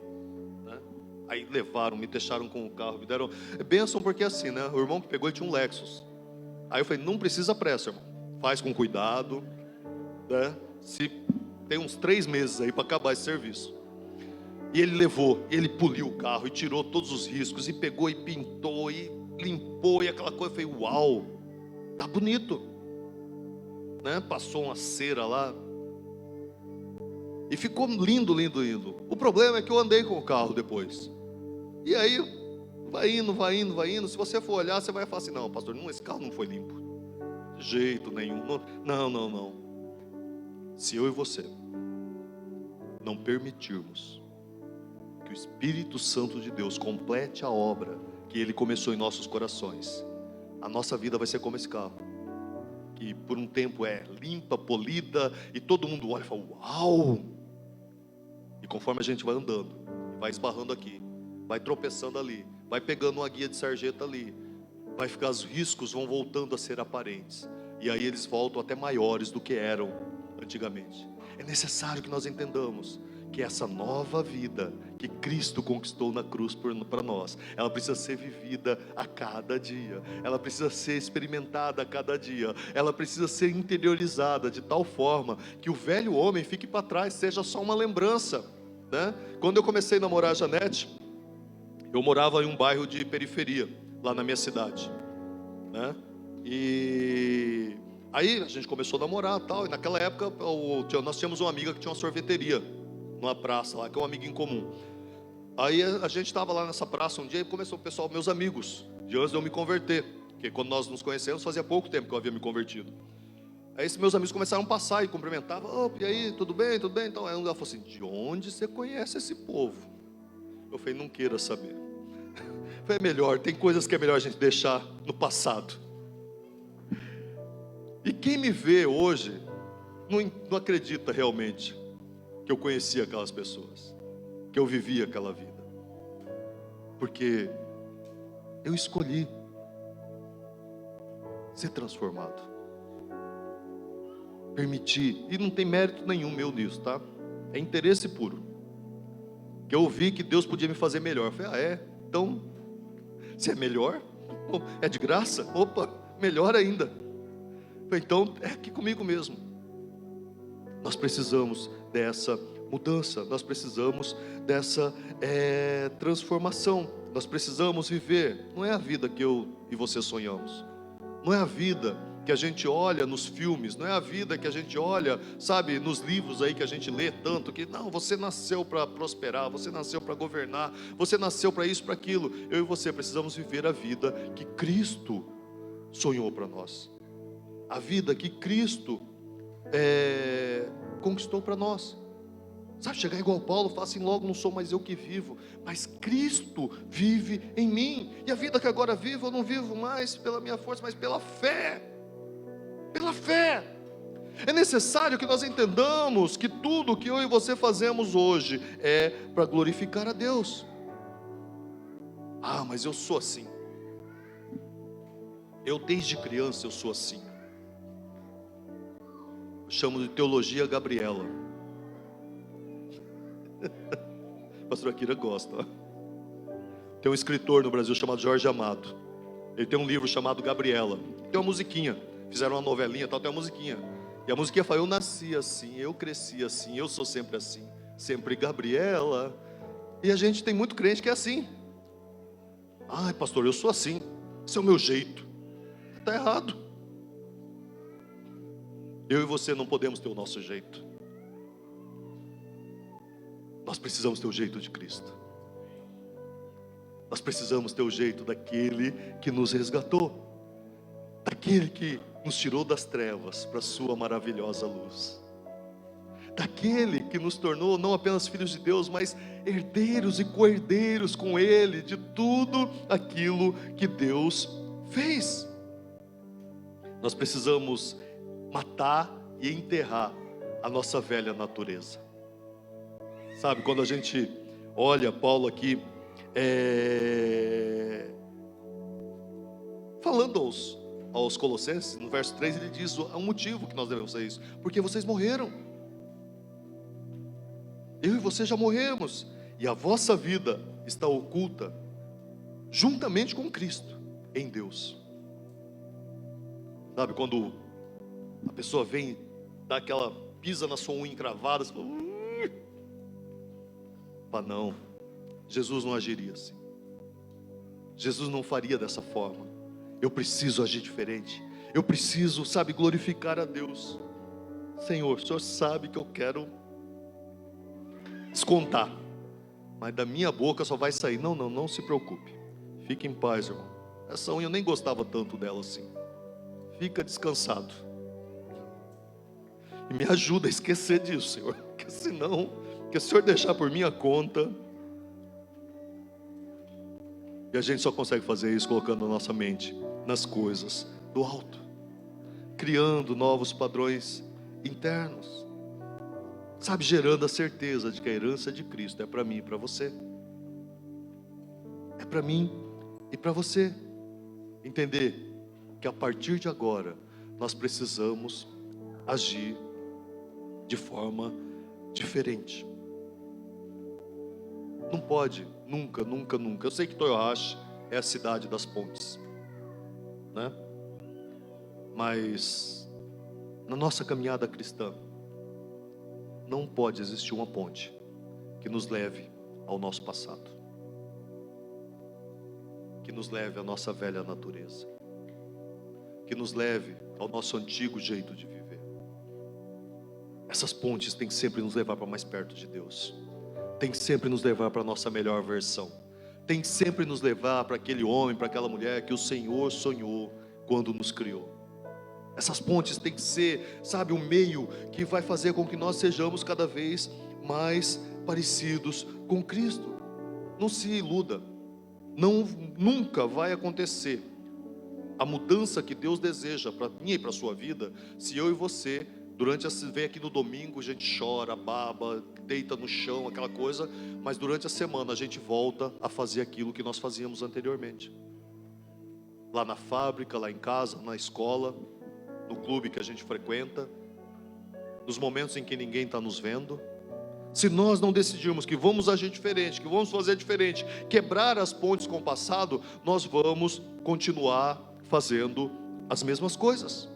né? Aí levaram, me deixaram com o carro, me deram. É bênção porque assim, né? O irmão que pegou, ele tinha um Lexus. Aí eu falei: não precisa pressa, irmão, faz com cuidado, né? Se tem uns 3 meses aí para acabar esse serviço. E ele levou, ele poliu o carro e tirou todos os riscos, e pegou e pintou e limpou e aquela coisa. Eu falei: uau, tá bonito, né? Passou uma cera lá e ficou lindo, lindo, lindo. O problema é que eu andei com o carro depois. E aí vai indo, vai indo, vai indo. Se você for olhar, você vai falar assim: não, pastor, não, esse carro não foi limpo de jeito nenhum. Não, não, não. Se eu e você não permitirmos que o Espírito Santo de Deus complete a obra que Ele começou em nossos corações, a nossa vida vai ser como esse carro, que por um tempo é limpa, polida, e todo mundo olha e fala: uau! E conforme a gente vai andando, vai esbarrando aqui, vai tropeçando ali, vai pegando uma guia de sarjeta ali, vai ficar, os riscos vão voltando a ser aparentes, e aí eles voltam até maiores do que eram antigamente. É necessário que nós entendamos que essa nova vida que Cristo conquistou na cruz para nós, ela precisa ser vivida a cada dia, ela precisa ser experimentada a cada dia, ela precisa ser interiorizada de tal forma que o velho homem fique para trás, seja só uma lembrança, né? Quando eu comecei a namorar a Janete, eu morava em um bairro de periferia, lá na minha cidade, né? E aí a gente começou a namorar e tal, e naquela época nós tínhamos uma amiga que tinha uma sorveteria numa praça lá, que é um amigo em comum. Aí a gente estava lá nessa praça um dia e começou o pessoal, meus amigos, de antes de eu me converter, porque quando nós nos conhecemos fazia pouco tempo que eu havia me convertido. Aí esses meus amigos começaram a passar e cumprimentavam: oh, e aí, tudo bem, tudo bem? Então aí um falou assim: de onde você conhece esse povo? Eu falei: não queira saber. Eu falei: é melhor, tem coisas que é melhor a gente deixar no passado. E quem me vê hoje não acredita realmente que eu conhecia aquelas pessoas, que eu vivia aquela vida, porque eu escolhi ser transformado, permitir, e não tem mérito nenhum meu nisso, tá? É interesse puro, que eu vi que Deus podia me fazer melhor. Eu falei: ah, é? Então, se é melhor, é de graça? Opa, melhor ainda. Eu falei: então é aqui comigo mesmo. Nós precisamos dessa mudança, nós precisamos dessa transformação, nós precisamos viver. Não é a vida que eu e você sonhamos, não é a vida que a gente olha nos filmes, não é a vida que a gente olha, sabe, nos livros aí que a gente lê tanto, que não, você nasceu para prosperar, você nasceu para governar, você nasceu para isso, para aquilo. Eu e você precisamos viver a vida que Cristo sonhou para nós, a vida que Cristo conquistou para nós. Sabe, chegar igual Paulo, falar assim: logo não sou mais eu que vivo, mas Cristo vive em mim. E a vida que agora vivo, eu não vivo mais pela minha força, mas pela fé. Pela fé. É necessário que nós entendamos que tudo que eu e você fazemos hoje é para glorificar a Deus. Ah, mas eu sou assim. Eu desde criança eu sou assim. Chamo de teologia Gabriela. Pastor Akira gosta. Tem um escritor no Brasil chamado Jorge Amado. Ele tem um livro chamado Gabriela. Tem uma musiquinha. Fizeram uma novelinha e tal, tem uma musiquinha. E a musiquinha fala: eu nasci assim, eu cresci assim, eu sou sempre assim, sempre Gabriela. E a gente tem muito crente que é assim. Ai, pastor, eu sou assim, esse é o meu jeito. Está errado. Eu e você não podemos ter o nosso jeito. Nós precisamos ter o jeito de Cristo. Nós precisamos ter o jeito daquele que nos resgatou, daquele que nos tirou das trevas para a sua maravilhosa luz, daquele que nos tornou não apenas filhos de Deus, mas herdeiros e co-herdeiros com Ele de tudo aquilo que Deus fez. Nós precisamos matar e enterrar a nossa velha natureza. Sabe, quando a gente olha Paulo aqui, falando aos Colossenses, no verso 3, ele diz: há um motivo que nós devemos fazer isso, porque vocês morreram. Eu e você já morremos, e a vossa vida está oculta, juntamente com Cristo, em Deus. Sabe, quando a pessoa vem, dá aquela, pisa na sua unha encravada, você fala, não, Jesus não agiria assim. Jesus não faria dessa forma. Eu preciso agir diferente. Eu preciso, sabe, glorificar a Deus. Senhor, o Senhor sabe que eu quero descontar, mas da minha boca só vai sair, não se preocupe. Fique em paz, irmão. Essa unha eu nem gostava tanto dela assim. Fica descansado. E me ajuda a esquecer disso, Senhor. Porque senão, que o Senhor deixar por minha conta. E a gente só consegue fazer isso colocando a nossa mente nas coisas do alto, criando novos padrões internos, sabe, gerando a certeza de que a herança de Cristo é para mim e para você. É para mim e para você. Entender que a partir de agora nós precisamos agir de forma diferente. Não pode, nunca. Eu sei que Toyohashi é a cidade das pontes, né? Mas na nossa caminhada cristã não pode existir uma ponte que nos leve ao nosso passado, que nos leve à nossa velha natureza, que nos leve ao nosso antigo jeito de viver. Essas pontes têm que sempre nos levar para mais perto de Deus, tem que sempre nos levar para a nossa melhor versão, tem que sempre nos levar para aquele homem, para aquela mulher que o Senhor sonhou quando nos criou. Essas pontes têm que ser, sabe, o meio que vai fazer com que nós sejamos cada vez mais parecidos com Cristo. Não se iluda, nunca vai acontecer a mudança que Deus deseja para mim e para a sua vida, se eu e você, vem aqui no domingo, a gente chora, baba, deita no chão, aquela coisa, mas durante a semana a gente volta a fazer aquilo que nós fazíamos anteriormente. Lá na fábrica, lá em casa, na escola, no clube que a gente frequenta, nos momentos em que ninguém está nos vendo. Se nós não decidirmos que vamos agir diferente, que vamos fazer diferente, quebrar as pontes com o passado, nós vamos continuar fazendo as mesmas coisas.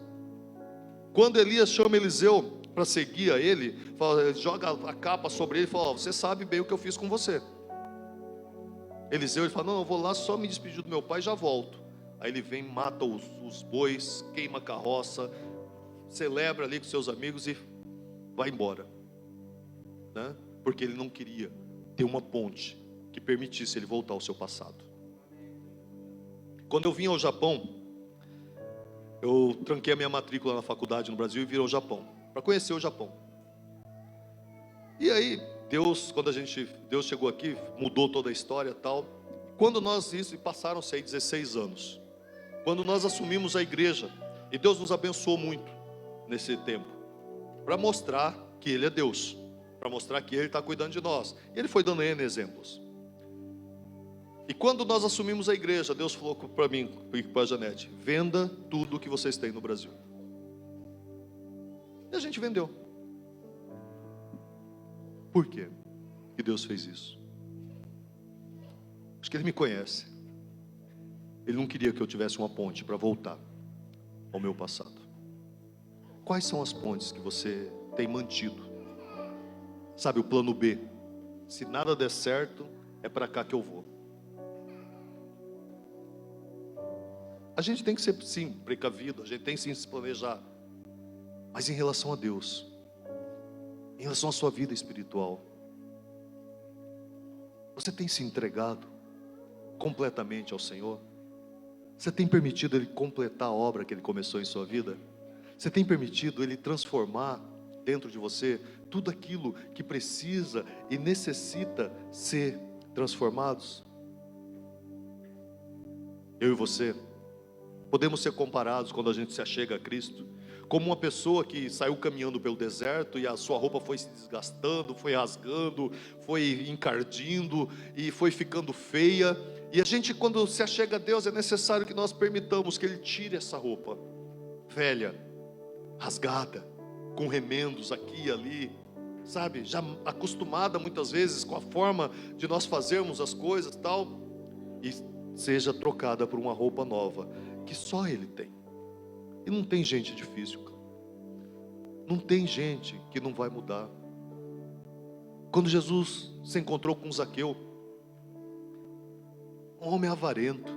Quando Elias chama Eliseu para seguir a ele, fala, joga a capa sobre ele e fala, você sabe bem o que eu fiz com você. Eliseu, ele fala, não, eu vou lá só me despedir do meu pai e já volto. Aí ele vem, mata os bois, queima a carroça, celebra ali com seus amigos e vai embora, né? Porque ele não queria ter uma ponte que permitisse ele voltar ao seu passado. Quando eu vim ao Japão, eu tranquei a minha matrícula na faculdade no Brasil e vim ao Japão, para conhecer o Japão. E aí, Deus chegou aqui, mudou toda a história e tal. Quando passaram-se aí 16 anos, quando nós assumimos a igreja, e Deus nos abençoou muito nesse tempo, para mostrar que Ele é Deus, para mostrar que Ele está cuidando de nós. E Ele foi dando N exemplos. E quando nós assumimos a igreja, Deus falou para mim e para a Janete, venda tudo que vocês têm no Brasil. E a gente vendeu. Por quê que Deus fez isso? Acho que Ele me conhece. Ele não queria que eu tivesse uma ponte para voltar ao meu passado. Quais são as pontes que você tem mantido? Sabe, o plano B. Se nada der certo, é para cá que eu vou. A gente tem que ser, sim, precavido, a gente tem sim se planejar. Mas em relação a Deus, em relação à sua vida espiritual, você tem se entregado completamente ao Senhor? Você tem permitido Ele completar a obra que Ele começou em sua vida? Você tem permitido Ele transformar dentro de você tudo aquilo que precisa e necessita ser transformados? Eu e você podemos ser comparados quando a gente se achega a Cristo como uma pessoa que saiu caminhando pelo deserto e a sua roupa foi se desgastando, foi rasgando, foi encardindo e foi ficando feia. E a gente, quando se achega a Deus, é necessário que nós permitamos que Ele tire essa roupa velha, rasgada, com remendos aqui e ali, sabe, já acostumada muitas vezes com a forma de nós fazermos as coisas e tal, e seja trocada por uma roupa nova, que só Ele tem. E não tem gente difícil, cara. Não tem gente que não vai mudar. Quando Jesus se encontrou com Zaqueu, um homem avarento,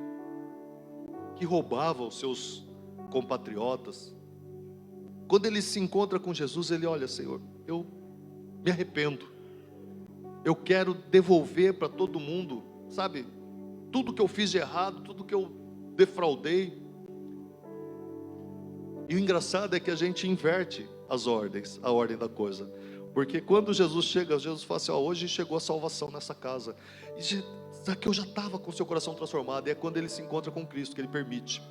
que roubava os seus compatriotas, quando ele se encontra com Jesus, ele olha: Senhor, eu me arrependo, eu quero devolver para todo mundo, sabe, tudo que eu fiz de errado, tudo que eu defraudei. E o engraçado é que a gente inverte as ordens, a ordem da coisa, porque quando Jesus chega, Jesus fala assim: ó, hoje chegou a salvação nessa casa, e Zaqueu já estava com seu coração transformado, e é quando ele se encontra com Cristo que ele permite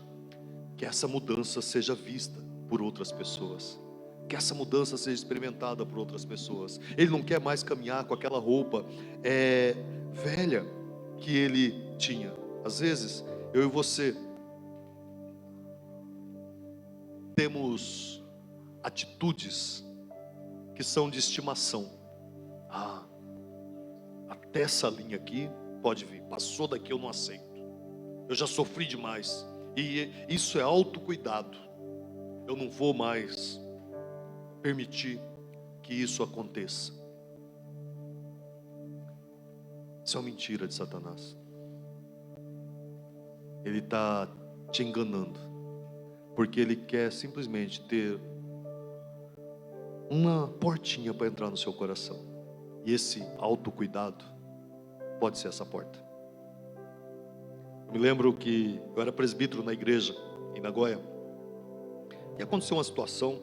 que essa mudança seja vista por outras pessoas, que essa mudança seja experimentada por outras pessoas. Ele não quer mais caminhar com aquela roupa velha que ele tinha. Às vezes, eu e você temos atitudes que são de estimação. Até essa linha aqui pode vir, passou daqui eu não aceito, eu já sofri demais. E isso é autocuidado. Eu não vou mais permitir que isso aconteça. Isso é uma mentira de Satanás. Ele está te enganando, porque ele quer simplesmente ter uma portinha para entrar no seu coração. E esse autocuidado pode ser essa porta. Eu me lembro que eu era presbítero na igreja em Nagoya, e aconteceu uma situação,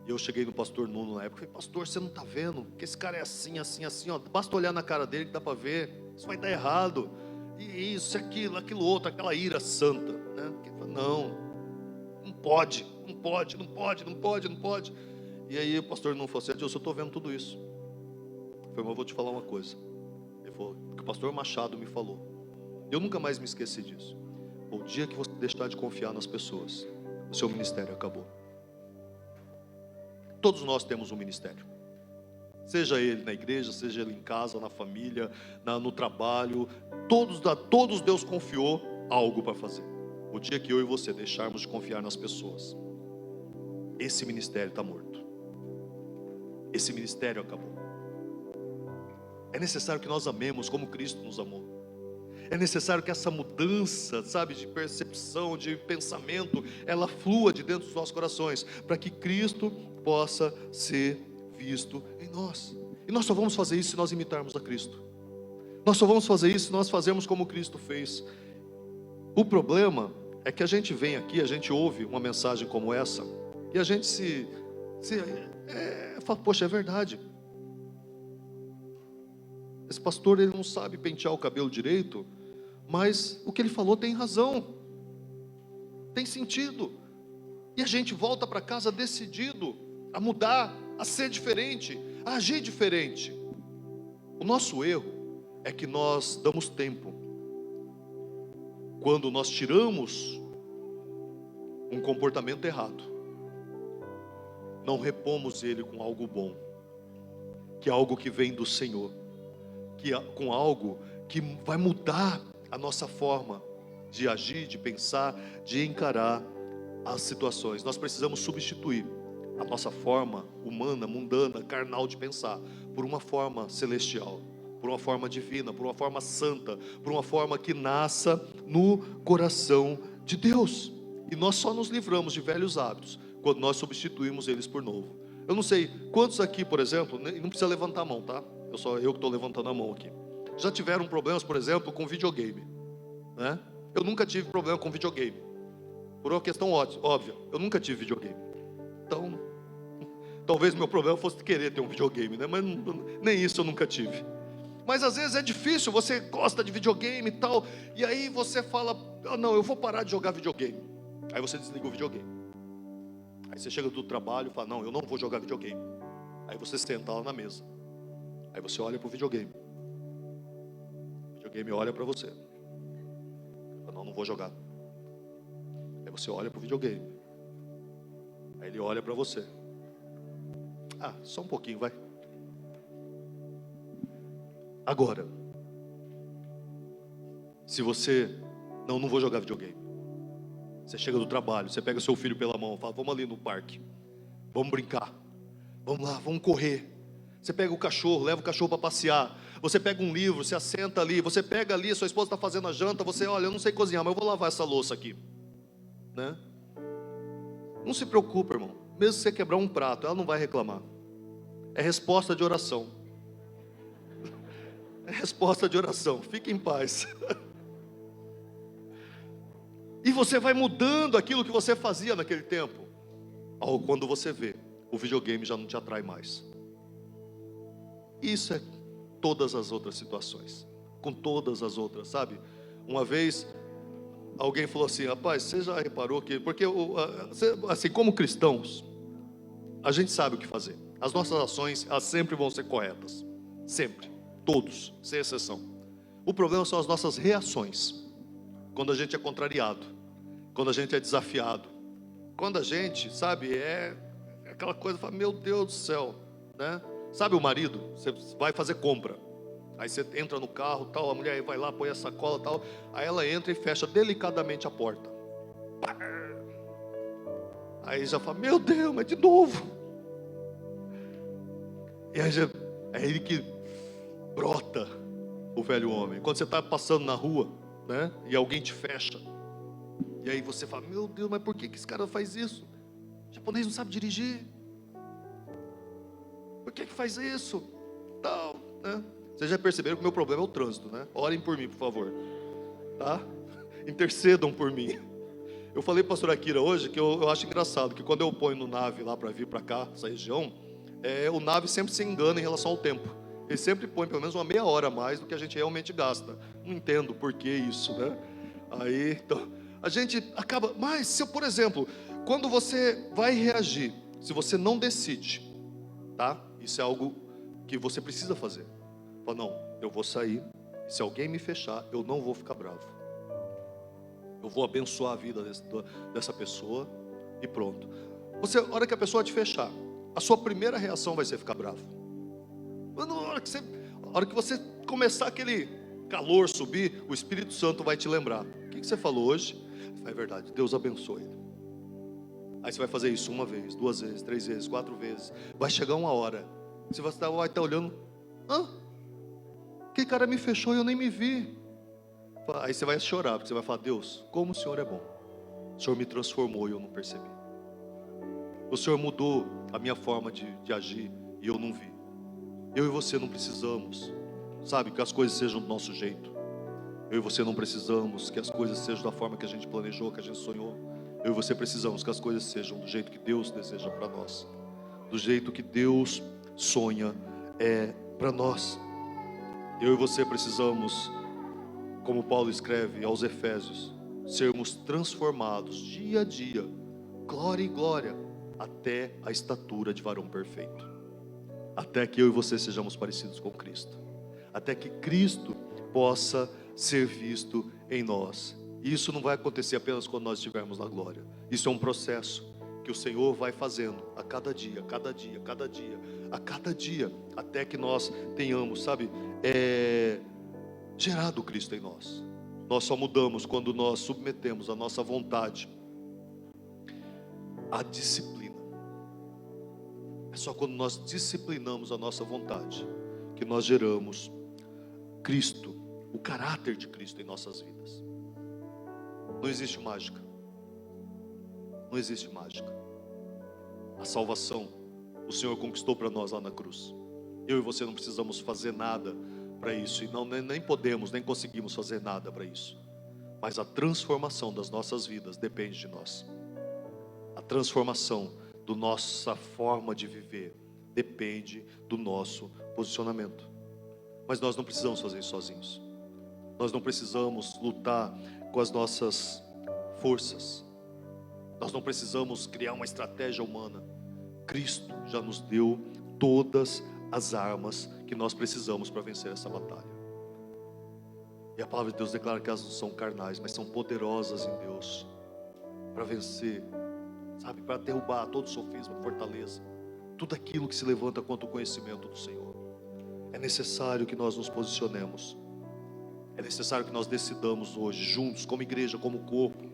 e eu cheguei no pastor Nuno na época e falei: pastor, você não está vendo que esse cara é assim, assim, assim, ó, basta olhar na cara dele que dá para ver, isso vai dar errado, e isso, aquilo, aquilo outro, aquela ira santa, né? Não pode, não pode, não pode, não pode, não pode. E aí o pastor Nuno falou assim: eu estou vendo tudo isso. Eu falei: mas eu vou te falar uma coisa. Ele falou que o pastor Machado me falou. Eu nunca mais me esqueci disso. O dia que você deixar de confiar nas pessoas, o seu ministério acabou. Todos nós temos um ministério, seja ele na igreja, seja ele em casa, na família, no trabalho. Todos Deus confiou algo para fazer. O dia que eu e você deixarmos de confiar nas pessoas, esse ministério está morto. Esse ministério acabou. É necessário que nós amemos como Cristo nos amou. É necessário que essa mudança, sabe, de percepção, de pensamento, ela flua de dentro dos nossos corações, para que Cristo possa ser visto em nós. E nós só vamos fazer isso se nós imitarmos a Cristo. Nós só vamos fazer isso se nós fazermos como Cristo fez. O problema é que a gente vem aqui, a gente ouve uma mensagem como essa, e a gente fala: poxa, é verdade. Esse pastor, ele não sabe pentear o cabelo direito, mas o que ele falou tem razão, tem sentido. E a gente volta para casa decidido a mudar, a ser diferente, a agir diferente. O nosso erro é que nós damos tempo. Quando nós tiramos um comportamento errado, não repomos ele com algo bom, que é algo que vem do Senhor, com algo que vai mudar a nossa forma de agir, de pensar, de encarar as situações. Nós precisamos substituir a nossa forma humana, mundana, carnal de pensar, por uma forma celestial, por uma forma divina, por uma forma santa, por uma forma que nasça no coração de Deus. E nós só nos livramos de velhos hábitos quando nós substituímos eles por novo. Eu não sei quantos aqui, por exemplo, não precisa levantar a mão, tá? Eu que estou levantando a mão aqui, já tiveram problemas, por exemplo, com videogame, né? Eu nunca tive problema com videogame, por uma questão óbvia, eu nunca tive videogame. Então, talvez meu problema fosse querer ter um videogame, né? Mas nem isso eu nunca tive. Mas às vezes é difícil, você gosta de videogame e tal, e aí você fala: não, eu vou parar de jogar videogame. Aí você desliga o videogame. Aí você chega do trabalho e fala: não, eu não vou jogar videogame. Aí você senta lá na mesa. Aí você olha para o videogame. O videogame olha para você. Não vou jogar. Aí você olha para o videogame. Aí ele olha para você. Só um pouquinho, vai. Agora, se você, não vou jogar videogame. Você chega do trabalho, você pega seu filho pela mão, fala, vamos ali no parque, vamos brincar, vamos lá, vamos correr. Você pega o cachorro, leva o cachorro para passear. Você pega um livro, você assenta ali, você pega ali, sua esposa está fazendo a janta, você, olha, eu não sei cozinhar, mas eu vou lavar essa louça aqui, né? Não se preocupe, irmão, mesmo se você quebrar um prato, ela não vai reclamar. É resposta de oração. É resposta de oração, fique em paz. E você vai mudando aquilo que você fazia naquele tempo. Quando você vê, o videogame já não te atrai mais. Isso é todas as outras situações. Com todas as outras, sabe? Uma vez, alguém falou assim, rapaz, você já reparou que... Porque, assim, como cristãos, a gente sabe o que fazer. As nossas ações, elas sempre vão ser corretas. Sempre. Todos, sem exceção. O problema são as nossas reações. Quando a gente é contrariado, quando a gente é desafiado, quando a gente, sabe, é aquela coisa, fala, meu Deus do céu, né? Sabe o marido, você vai fazer compra, aí você entra no carro, tal, a mulher vai lá, põe a sacola, tal, aí ela entra e fecha delicadamente a porta. Aí já fala, meu Deus, mas de novo. E aí é ele que brota o velho homem. Quando você está passando na rua, né, e alguém te fecha, e aí você fala, meu Deus, mas por que esse cara faz isso? O japonês não sabe dirigir. Por que faz isso? Tal, né? Vocês já perceberam que o meu problema é o trânsito, né? Orem por mim, por favor. Tá? Intercedam por mim. Eu falei para a pastora Akira hoje que eu acho engraçado que quando eu ponho no nave lá para vir para cá, essa região, o nave sempre se engana em relação ao tempo. Ele sempre põe pelo menos uma meia hora a mais do que a gente realmente gasta. Não entendo por que isso, né? Aí, então, a gente acaba... Mas, se eu, por exemplo, quando você vai reagir, se você não decide, tá? Isso é algo que você precisa fazer. Fala, não, eu vou sair, se alguém me fechar, eu não vou ficar bravo. Eu vou abençoar a vida dessa pessoa e pronto. A hora que a pessoa te fechar, a sua primeira reação vai ser ficar bravo. Mas na hora que você começar aquele calor subir, o Espírito Santo vai te lembrar. O que você falou hoje? É verdade, Deus abençoe ele. Aí você vai fazer isso uma vez, 2 vezes, 3 vezes, 4 vezes. Vai chegar uma hora, você vai estar olhando, que cara me fechou e eu nem me vi. Aí você vai chorar, porque você vai falar, Deus, como o Senhor é bom. O Senhor me transformou e eu não percebi. O Senhor mudou a minha forma de agir e eu não vi. Eu e você não precisamos, sabe, que as coisas sejam do nosso jeito. Eu e você não precisamos que as coisas sejam da forma que a gente planejou, que a gente sonhou. Eu e você precisamos que as coisas sejam do jeito que Deus deseja para nós. Do jeito que Deus sonha para nós. Eu e você precisamos, como Paulo escreve aos Efésios, sermos transformados dia a dia, glória e glória, até a estatura de varão perfeito. Até que eu e você sejamos parecidos com Cristo. Até que Cristo possa ser visto em nós. E isso não vai acontecer apenas quando nós estivermos na glória. Isso é um processo que o Senhor vai fazendo a cada dia, cada dia, cada dia, a cada dia, até que nós tenhamos, sabe, gerado Cristo em nós. Nós só mudamos quando nós submetemos a nossa vontade à disciplina. É só quando nós disciplinamos a nossa vontade que nós geramos Cristo, o caráter de Cristo em nossas vidas. Não existe mágica. Não existe mágica. A salvação o Senhor conquistou para nós lá na cruz. Eu e você não precisamos fazer nada para isso. E nem podemos, nem conseguimos fazer nada para isso. Mas a transformação das nossas vidas depende de nós. A transformação da nossa forma de viver depende do nosso posicionamento. Mas nós não precisamos fazer isso sozinhos. Nós não precisamos lutar com as nossas forças. Nós não precisamos criar uma estratégia humana. Cristo já nos deu todas as armas que nós precisamos para vencer essa batalha. E a palavra de Deus declara que elas não são carnais, mas são poderosas em Deus para vencer, sabe, para derrubar todo sofisma, fortaleza. tudo aquilo que se levanta contra o conhecimento do Senhor. É necessário que nós nos posicionemos. É necessário que nós decidamos hoje, juntos, como igreja, como corpo,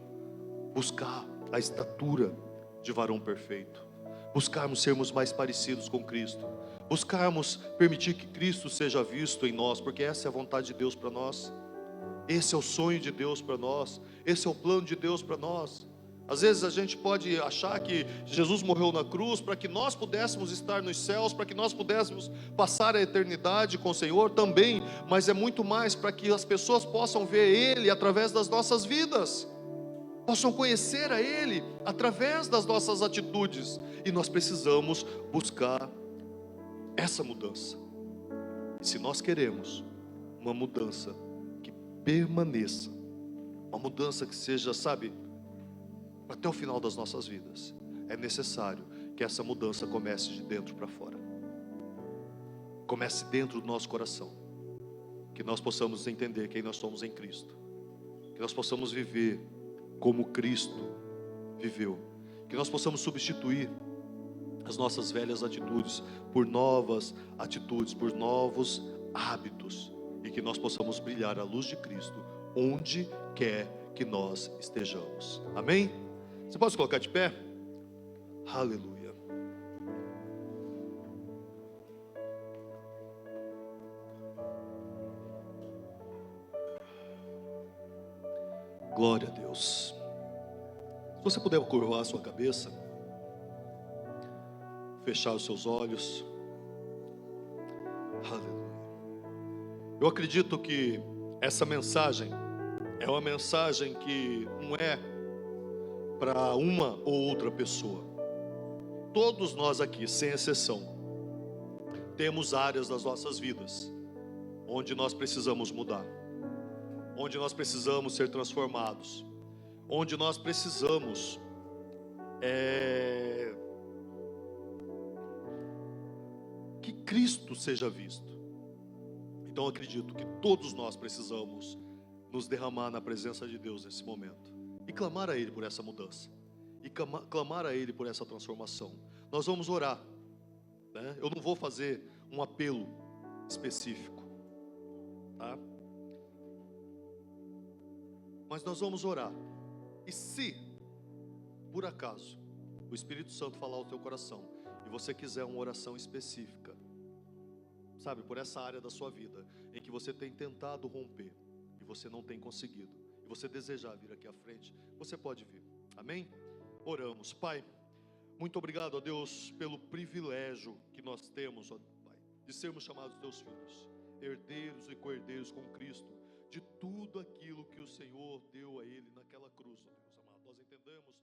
buscar a estatura de varão perfeito, buscarmos sermos mais parecidos com Cristo, buscarmos permitir que Cristo seja visto em nós, porque essa é a vontade de Deus para nós, esse é o sonho de Deus para nós, esse é o plano de Deus para nós. Às vezes a gente pode achar que Jesus morreu na cruz para que nós pudéssemos estar nos céus, para que nós pudéssemos passar a eternidade com o Senhor também, mas é muito mais para que as pessoas possam ver Ele através das nossas vidas, possam conhecer a Ele através das nossas atitudes, e nós precisamos buscar essa mudança. E se nós queremos uma mudança que permaneça, uma mudança que seja, sabe, até o final das nossas vidas, é necessário que essa mudança comece de dentro para fora, comece dentro do nosso coração, que nós possamos entender quem nós somos em Cristo, que nós possamos viver como Cristo viveu, que nós possamos substituir as nossas velhas atitudes por novas atitudes, por novos hábitos, e que nós possamos brilhar a luz de Cristo onde quer que nós estejamos. Amém? Você pode se colocar de pé? Aleluia. Glória a Deus. Se você puder curvar a sua cabeça, fechar os seus olhos. Aleluia. Eu acredito que essa mensagem é uma mensagem que não é para uma ou outra pessoa. Todos nós aqui, sem exceção, temos áreas das nossas vidas onde nós precisamos mudar, onde nós precisamos ser transformados, onde nós precisamos que Cristo seja visto. Então eu acredito que todos nós precisamos nos derramar na presença de Deus nesse momento e clamar a Ele por essa mudança, e clamar a Ele por essa transformação. Nós vamos orar, né? Eu não vou fazer um apelo específico, tá? Mas nós vamos orar. E se por acaso o Espírito Santo falar ao teu coração e você quiser uma oração específica, sabe, por essa área da sua vida em que você tem tentado romper e você não tem conseguido, e você desejar vir aqui à frente, você pode vir. Amém? Oramos. Pai, muito obrigado, ó Deus, pelo privilégio que nós temos, ó Pai, de sermos chamados teus filhos, herdeiros e co-herdeiros com Cristo, de tudo aquilo que o Senhor deu a Ele naquela cruz, ó Deus amado. Nós entendemos